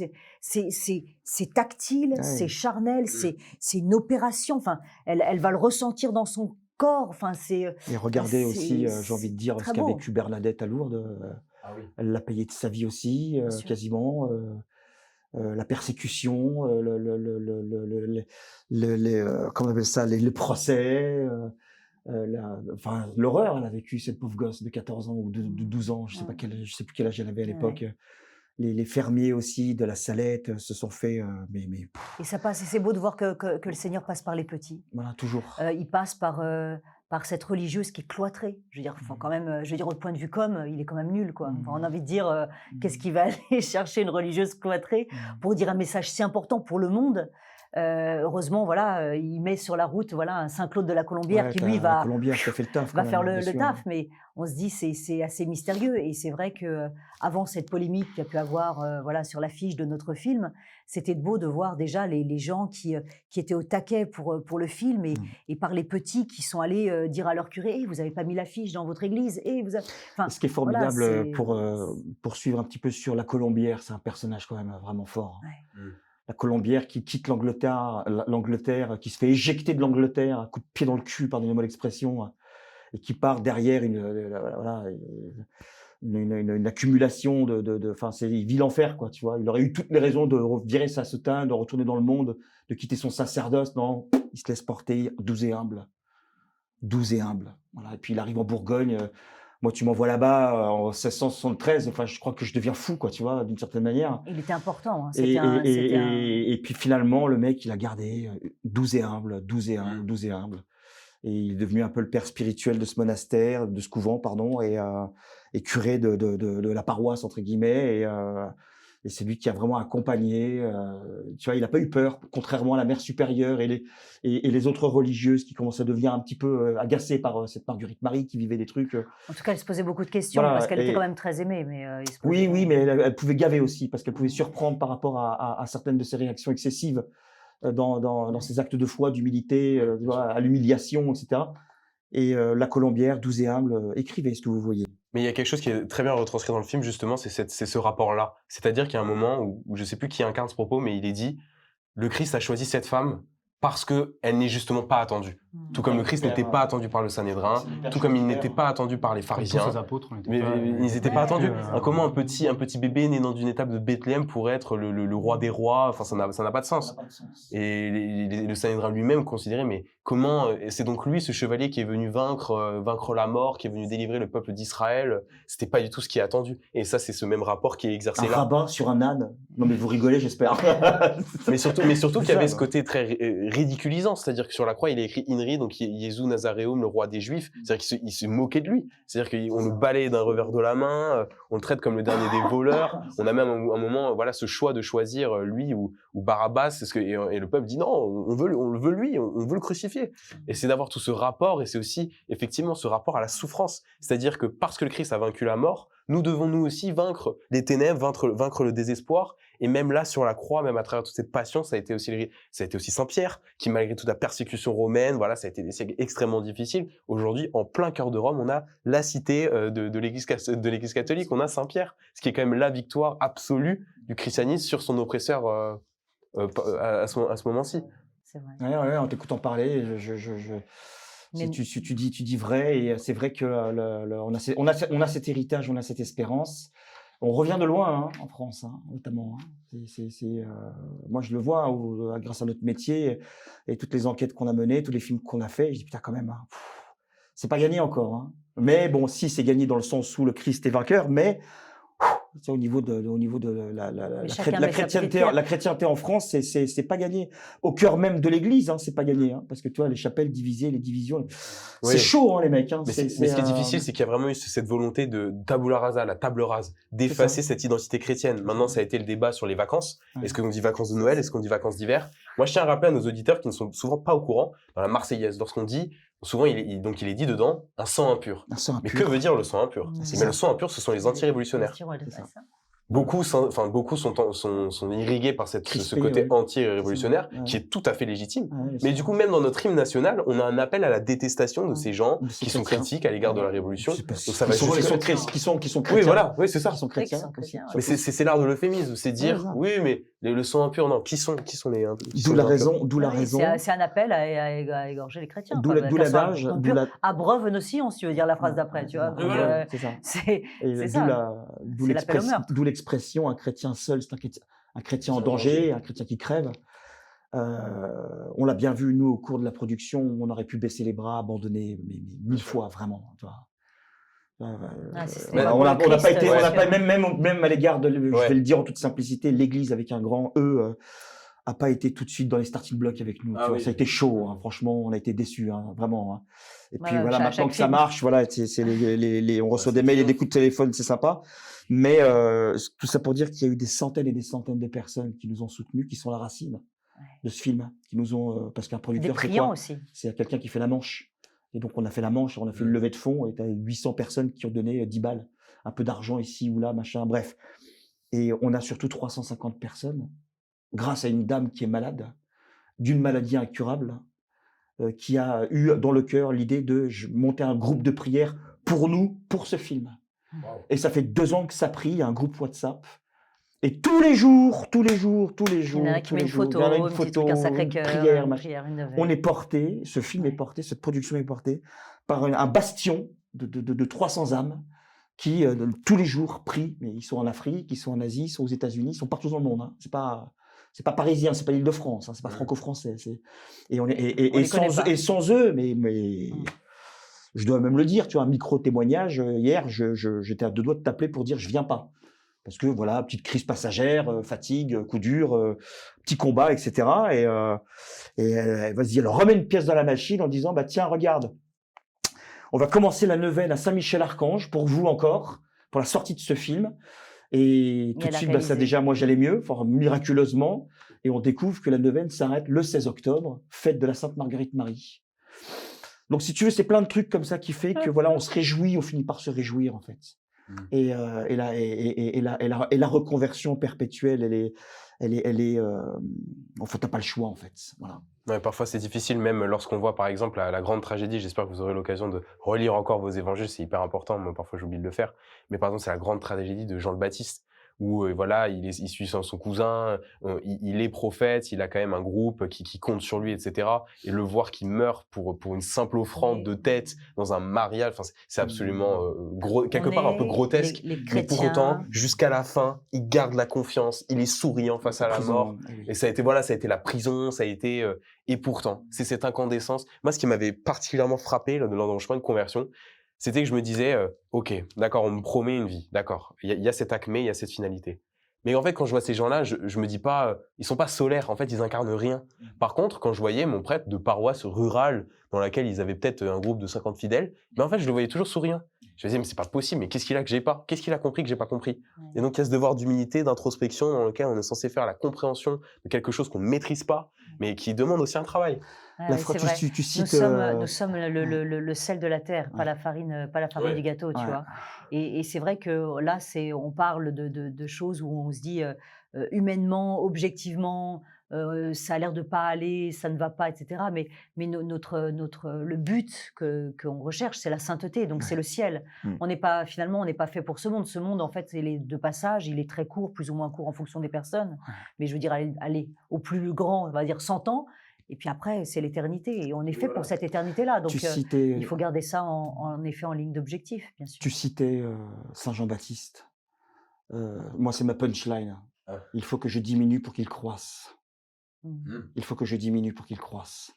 c'est tactile, Ouais. c'est charnel, c'est une opération. Enfin, elle va le ressentir dans son corps. Enfin, c'est Et regardez aussi, c'est j'ai envie de dire, très ce qu'a beau. vécu Bernadette à Lourdes. Elle l'a payé de sa vie aussi, Bien sûr. quasiment. La persécution, comment on appelle ça, les procès, enfin l'horreur, elle a vécu, cette pauvre gosse de 14 ans ou de 12 ans, je sais pas Ouais. je sais plus quel âge elle avait à l'époque. Ouais. Les fermiers aussi de la Salette se sont fait, mais Et ça passe, et c'est beau de voir que le Seigneur passe par les petits. voilà, toujours. Il passe par cette religieuse qui est cloîtrée. Je veux dire, enfin, quand même, je veux dire, au point de vue il est quand même nul, quoi. Enfin, on a envie de dire, qu'est-ce qu'il va aller chercher une religieuse cloîtrée pour dire un message si important pour le monde, Heureusement, voilà, il met sur la route voilà, un Saint-Claude de la Colombière Ouais, qui, t'as lui, la Colombière qui a fait le taf va quand faire même, le bien sûr. taf. Mais on se dit, c'est assez mystérieux. Et c'est vrai qu'avant cette polémique qu'il y a pu avoir voilà, sur l'affiche de notre film, c'était beau de voir déjà les gens qui étaient au taquet pour le film et par les petits qui sont allés dire à leur curé vous n'avez pas mis l'affiche dans votre église. Vous avez... Enfin, Ce qui est voilà, formidable pour suivre un petit peu sur la Colombière, c'est un personnage quand même vraiment fort. Ouais. La Colombière qui quitte l'Angleterre, qui se fait éjecter de l'Angleterre, un coup de pied dans le cul, pardonnez-moi l'expression, et qui part derrière une accumulation enfin, il vit l'enfer, quoi, tu vois. Il aurait eu toutes les raisons de virer sa soutane, de retourner dans le monde, de quitter son sacerdoce. Non, il se laisse porter, doux et humble. Doux et humble. Voilà. Et puis il arrive en Bourgogne. Moi, tu m'envoies là-bas en 1673. Enfin, je crois que je deviens fou, quoi, tu vois, d'une certaine manière. Il était important. Hein. Et puis finalement, le mec, il a gardé doux et humble, doux et humble, doux et humble. Et il est devenu un peu le père spirituel de ce monastère, de ce couvent, pardon, et curé de la paroisse, entre guillemets. Et c'est lui qui a vraiment accompagné. Tu vois, il n'a pas eu peur, contrairement à la mère supérieure et les autres religieuses qui commençaient à devenir un petit peu agacées par cette Marguerite Marie qui vivait des trucs. En tout cas, elle se posait beaucoup de questions Voilà, parce qu'elle était quand même très aimée. Mais oui, mais elle pouvait gaver aussi parce qu'elle pouvait surprendre par rapport à certaines de ses réactions excessives dans ses actes de foi, d'humilité, à l'humiliation, etc. Et la Colombière, doux et humble, écrivez ce que vous voyez. Mais il y a quelque chose qui est très bien retranscrit dans le film, justement, c'est ce rapport-là. C'est-à-dire qu'il y a un moment où je ne sais plus qui incarne ce propos, mais il est dit « Le Christ a choisi cette femme parce qu'elle n'est justement pas attendue. » Tout comme le Christ n'était pas attendu par le Sanhédrin, tout comme il n'était pas attendu par les pharisiens. Tous les apôtres, Mais ils n'étaient pas attendus. Comment un petit bébé né dans une étape de Bethléem pourrait être le roi des rois? Enfin, ça n'a pas de sens. Et le Sanhédrin lui-même considérait, mais comment... C'est donc lui, ce chevalier, qui est venu vaincre la mort, qui est venu délivrer le peuple d'Israël. C'était pas du tout ce qui est attendu. Et ça, c'est ce même rapport qui est exercé là. Un rabbin sur un âne. Non, mais vous rigolez, j'espère. mais surtout qu'il y avait ce côté très ridiculisant. C'est-à-dire que sur la croix, il est écrit Inri, donc Jésus Nazaréum, le roi des Juifs. C'est-à-dire qu'il se moquait de lui. C'est-à-dire qu'on le balaye d'un revers de la main, on le traite comme le dernier des voleurs. On a même un moment, voilà, ce choix de choisir lui ou Barabbas. Et le peuple dit non, on veut lui, on veut le crucifier. Et c'est d'avoir tout ce rapport, et c'est aussi effectivement ce rapport à la souffrance. C'est-à-dire que parce que le Christ a vaincu la mort, nous devons nous aussi vaincre les ténèbres, vaincre le désespoir. Et même là, sur la croix, même à travers toute cette passion, ça a été aussi Saint Pierre, qui malgré toute la persécution romaine, voilà, ça a été des siècles extrêmement difficiles. Aujourd'hui, en plein cœur de Rome, on a la cité de l'Église catholique, on a Saint Pierre, ce qui est quand même la victoire absolue du christianisme sur son oppresseur à ce moment-ci. C'est vrai. Ouais, en t'écoutant parler, tu dis vrai, et c'est vrai que on a cet héritage, on a cette espérance. On revient de loin hein, en France, hein, notamment. Hein. Moi, je le vois grâce à notre métier et toutes les enquêtes qu'on a menées, tous les films qu'on a faits. Je dis putain, quand même, hein, c'est pas gagné encore. Hein. Mais bon, si c'est gagné dans le sens où le Christ est vainqueur, mais au niveau de la chrétienté en France, c'est pas gagné. Au cœur même de l'Église, hein, c'est pas gagné, hein, parce que tu vois les chapelles divisées, les divisions, c'est chaud, hein, les mecs. Hein, mais ce qui est difficile, c'est qu'il y a vraiment eu cette volonté de tabula rasa, la table rase, d'effacer cette identité chrétienne. Maintenant, ça a été le débat sur les vacances. Ouais. Est-ce qu'on dit vacances de Noël? Est-ce qu'on dit vacances d'hiver? Moi, je tiens à rappeler à nos auditeurs qui ne sont souvent pas au courant, dans la Marseillaise, lorsqu'on dit, souvent il est dit dedans un sang impur. Mais que veut dire le sang impur? Mais le sang impur, ce sont les anti-révolutionnaires. Beaucoup sont irrigués par ce côté anti-révolutionnaire qui est tout à fait légitime. Mais du coup, même dans notre hymne national, on a un appel à la détestation de ces gens qui sont critiques à l'égard de la révolution. Donc ça va qui sont chrétiens. Oui, voilà, oui, c'est ça. Qui sont chrétiens. Mais c'est l'art de l'euphémisme, c'est dire oui, mais le sang impur, non, qui sont les D'où la raison. C'est un appel à égorger les chrétiens. D'où l'adage. Abreuve nos sillons, si tu veux dire la phrase d'après, tu vois. C'est ça. C'est ça. D'où l'expression un chrétien seul, c'est un chrétien en danger, un chrétien qui crève. On l'a bien vu, nous, au cours de la production, on aurait pu baisser les bras, abandonner, mais 1000 fois, vraiment. Tu vois. On n'a pas été, même à l'égard de, je vais le dire en toute simplicité, l'Église avec un grand E a pas été tout de suite dans les starting blocks avec nous. Tu vois, ça a été chaud, hein, franchement, on a été déçus, hein, vraiment. Hein. Et puis voilà, maintenant que ça marche, voilà, on reçoit des mails et des coups de téléphone, c'est sympa. Mais tout ça pour dire qu'il y a eu des centaines et des centaines de personnes qui nous ont soutenus, qui sont la racine. de ce film, qui nous ont, parce qu'un Des producteur, c'est priants quoi? aussi. C'est quelqu'un qui fait la manche. Et donc, on a fait la manche, on a fait une levée de fonds, et tu as 800 personnes qui ont donné 10 balles, un peu d'argent ici ou là, machin, bref. Et on a surtout 350 personnes, grâce à une dame qui est malade, d'une maladie incurable, qui a eu dans le cœur l'idée de monter un groupe de prière pour nous, pour ce film. Et ça fait 2 ans que ça prie, il y a un groupe WhatsApp. Et tous les jours, Il y en a un qui met une photo, il y en a un une petit truc, un photo, Sacré-Cœur, prière, une machin. prière, une neuvaine. On est porté, ce film est porté, cette production est portée par un bastion de 300 âmes qui, tous les jours, prient. Mais ils sont en Afrique, ils sont en Asie, ils sont aux États-Unis, ils sont partout dans le monde. Hein. C'est pas parisien, c'est pas l'Île-de-France, hein, c'est pas franco-français. Et On les connaît pas. sans eux, mais je dois même le dire, tu vois, un micro-témoignage, hier, j'étais à 2 doigts de t'appeler pour dire je viens pas. Parce que voilà, petite crise passagère, fatigue, coup dur, petit combat, etc. Et vas-y, elle remet une pièce dans la machine en disant, bah tiens, regarde, on va commencer la neuvaine à Saint-Michel-Archange, pour vous encore, pour la sortie de ce film. Et tout de elle a suite, bah, ça réalisé. déjà, moi j'allais mieux, miraculeusement. Et on découvre que la neuvaine s'arrête le 16 octobre, fête de la Sainte Marguerite Marie. Donc si tu veux, c'est plein de trucs comme ça qui fait que voilà, on se réjouit, on finit par se réjouir en fait. Et la reconversion perpétuelle, enfin, t'as pas le choix en fait. Voilà. Ouais, parfois c'est difficile, même lorsqu'on voit par exemple la grande tragédie. J'espère que vous aurez l'occasion de relire encore vos évangiles, c'est hyper important. Moi, parfois j'oublie de le faire. Mais par exemple, c'est la grande tragédie de Jean le Baptiste, où voilà, il suit son cousin, il est prophète, il a quand même un groupe qui compte sur lui, etc. Et le voir qui meurt pour une simple offrande de tête dans un mariage, enfin, c'est absolument quelque part un peu grotesque. Les Mais pour chrétiens. autant, jusqu'à la fin, il garde la confiance, il est souriant face à la mort. Et ça a été la prison, ça a été et pourtant, c'est cette incandescence. Moi, ce qui m'avait particulièrement frappé là, dans mon chemin de conversion, c'était que je me disais, ok, d'accord, on me promet une vie, d'accord, il y a cette acmé, il y a cette finalité. Mais en fait, quand je vois ces gens-là, je me dis pas, ils sont pas solaires, en fait, ils incarnent rien. Par contre, quand je voyais mon prêtre de paroisse rurale, dans laquelle ils avaient peut-être un groupe de 50 fidèles, mais en fait, je le voyais toujours souriant. Je me disais, mais c'est pas possible, mais qu'est-ce qu'il a que j'ai pas? Qu'est-ce qu'il a compris que j'ai pas compris? Et donc, il y a ce devoir d'humilité, d'introspection, dans lequel on est censé faire la compréhension de quelque chose qu'on ne maîtrise pas, mais qui demande aussi un travail. Ouais, c'est vrai. Tu cites, Nous sommes le sel de la terre, pas la farine du gâteau, tu vois. Et c'est vrai que là, on parle de choses où on se dit humainement, objectivement, ça a l'air de pas aller, ça ne va pas, etc. Mais le but qu'on recherche, c'est la sainteté, donc c'est le ciel. Finalement, on n'est pas fait pour ce monde. Ce monde, en fait, il est de passage, il est très court, plus ou moins court en fonction des personnes. Mais je veux dire, aller au plus grand, on va dire 100 ans. Et puis après, c'est l'éternité. Et on est fait pour cette éternité-là. Donc, il faut garder ça en effet en ligne d'objectif, bien sûr. Tu citais Saint Jean-Baptiste. Moi, c'est ma punchline. Il faut que je diminue pour qu'il croisse. Il faut que je diminue pour qu'il croisse.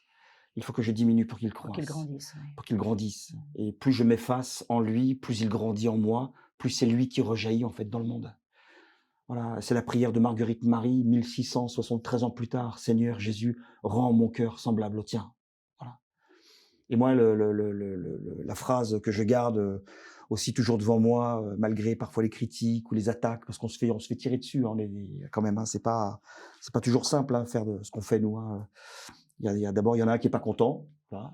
Il faut que je diminue pour qu'il croisse. Pour qu'il grandisse. Oui. Pour qu'il grandisse. Et plus je m'efface en lui, plus il grandit en moi, plus c'est lui qui rejaillit en fait dans le monde. Voilà, c'est la prière de Marguerite Marie, 1673 ans plus tard. Seigneur Jésus, rends mon cœur semblable au tien. Voilà. Et moi, la phrase que je garde aussi toujours devant moi, malgré parfois les critiques ou les attaques, parce qu'on se fait tirer dessus, hein, quand même. Hein, c'est pas toujours simple hein, faire de ce qu'on fait nous. Hein. D'abord, il y en a un qui est pas content. Voilà.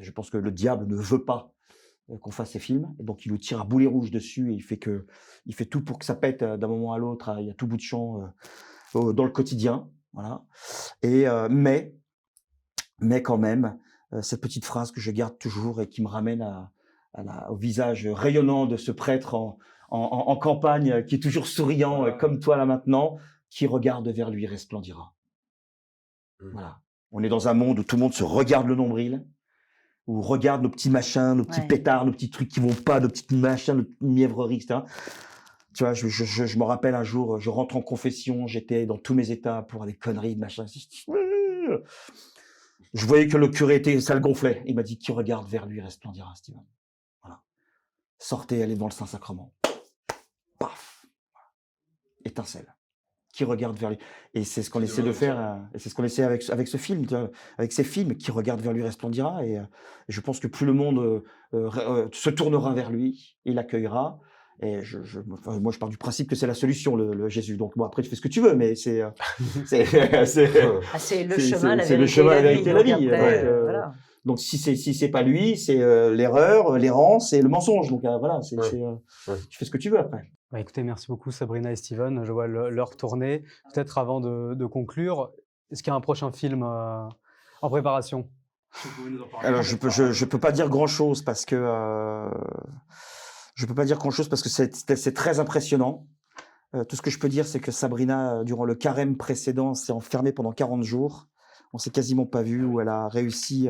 Je pense que le diable ne veut pas qu'on fasse ces films, et donc il nous tire à boulet rouge dessus et il fait tout pour que ça pète d'un moment à l'autre. Il y a tout bout de champ dans le quotidien, voilà. Et mais quand même, cette petite phrase que je garde toujours et qui me ramène au visage rayonnant de ce prêtre en campagne qui est toujours souriant comme toi là maintenant, qui regarde vers lui resplendira. Voilà. On est dans un monde où tout le monde se regarde le nombril, où regarde nos petits machins, nos petits pétards, nos petits trucs qui vont pas, nos petits machins, nos petites mièvreries, etc. Tu vois, je me rappelle un jour, je rentre en confession, j'étais dans tous mes états pour des conneries, de machin. Je voyais que le curé ça le gonflait. Il m'a dit, qui regarde vers lui resplendira, Steven. Voilà. Sortez, allez devant le Saint-Sacrement. Paf. Étincelle. Qui regarde vers lui. Et c'est ce qu'on essaie de faire, et c'est ce qu'on essaie avec ce film, avec ces films, qui regardent vers lui resplendira. Et je pense que plus le monde se tournera vers lui, il l'accueillera, Et enfin, moi, je pars du principe que c'est la solution, le Jésus. Donc, bon, après, tu fais ce que tu veux, mais c'est C'est le chemin, la c'est le chemin, la vérité et la vie. Donc, après, Donc, voilà. donc si c'est pas lui, c'est l'erreur, l'errance et le mensonge. Donc, voilà, tu fais ce que tu veux après. Bah, écoutez, merci beaucoup Sabrina et Steven. Je vois l'heure tourner. Peut-être avant de conclure, est-ce qu'il y a un prochain film en préparation? Alors, je peux pas dire grand-chose parce que c'est très impressionnant. Tout ce que je peux dire, c'est que Sabrina, durant le carême précédent, s'est enfermée pendant 40 jours. On s'est quasiment pas vu, où elle a réussi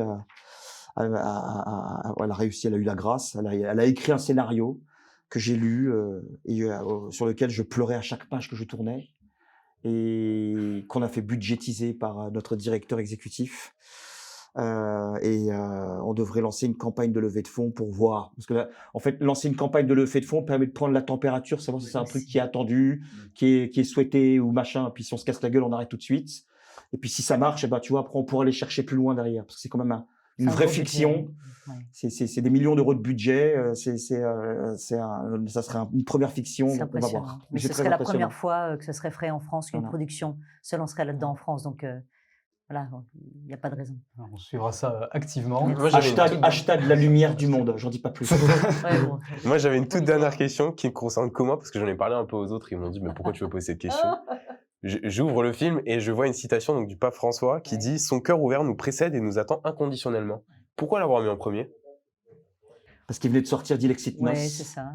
elle a eu la grâce. Elle a écrit un scénario que j'ai lu et sur lequel je pleurais à chaque page que je tournais et qu'on a fait budgétiser par notre directeur exécutif. On devrait lancer une campagne de levée de fonds pour voir. Parce que là, en fait, lancer une campagne de levée de fonds permet de prendre la température, savoir si c'est un truc qui est attendu, qui est souhaité ou machin. Puis si on se casse la gueule, on arrête tout de suite. Et puis si ça marche, tu vois, après on pourra aller chercher plus loin derrière. Parce que c'est quand même une vraie fiction. Ouais. C'est des millions d'euros de budget. Ça serait une première fiction. C'est on va voir. Mais ce serait la première fois que ce serait fait en France, qu'une production se lancerait là-dedans en France. Donc voilà, il n'y a pas de raison. Alors, on suivra ça activement. Hashtag la lumière du monde, j'en dis pas plus. Moi, j'avais une toute dernière question qui me concerne que moi, parce que j'en ai parlé un peu aux autres. Ils m'ont dit, mais pourquoi tu veux poser cette question? J'ouvre le film et je vois une citation donc, du pape François qui dit « Son cœur ouvert nous précède et nous attend inconditionnellement ». Pourquoi l'avoir mis en premier? Parce qu'il venait de sortir d'Ilexit Nos. Oui, c'est ça.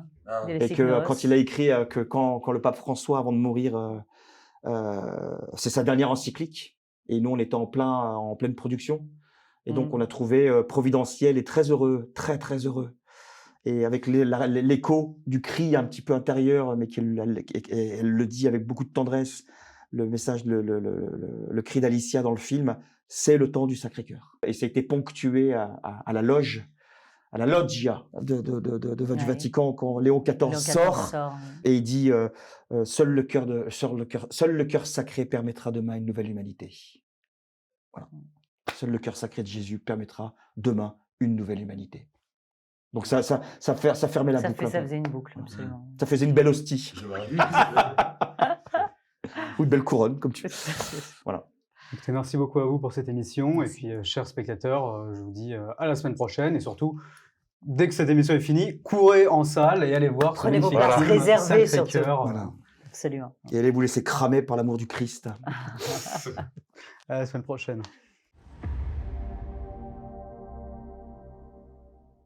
Et que quand il a écrit que quand le pape François, avant de mourir, c'est sa dernière encyclique, et nous, on était en pleine production. Et donc, on a trouvé providentiel et très heureux, très, très heureux. Et avec l'écho du cri un petit peu intérieur, mais elle le dit avec beaucoup de tendresse, le message, le cri d'Alicia dans le film, c'est le temps du Sacré-Cœur. Et ça a été ponctué à la loge, à la loggia du Vatican quand Léon XIV sort et il dit seul le cœur sacré permettra demain une nouvelle humanité. Voilà. Seul le cœur sacré de Jésus permettra demain une nouvelle humanité. Donc ça fermait la boucle. Ça faisait une boucle, absolument. Ça faisait une belle hostie. Ou une belle couronne, comme tu veux. Voilà. Écoutez, merci beaucoup à vous pour cette émission. Et puis, chers spectateurs, je vous dis à la semaine prochaine. Et surtout, dès que cette émission est finie, courez en salle et allez voir. Prenez vos places réservées surtout. Voilà. Absolument. Et allez vous laisser cramer par l'amour du Christ. À la semaine prochaine.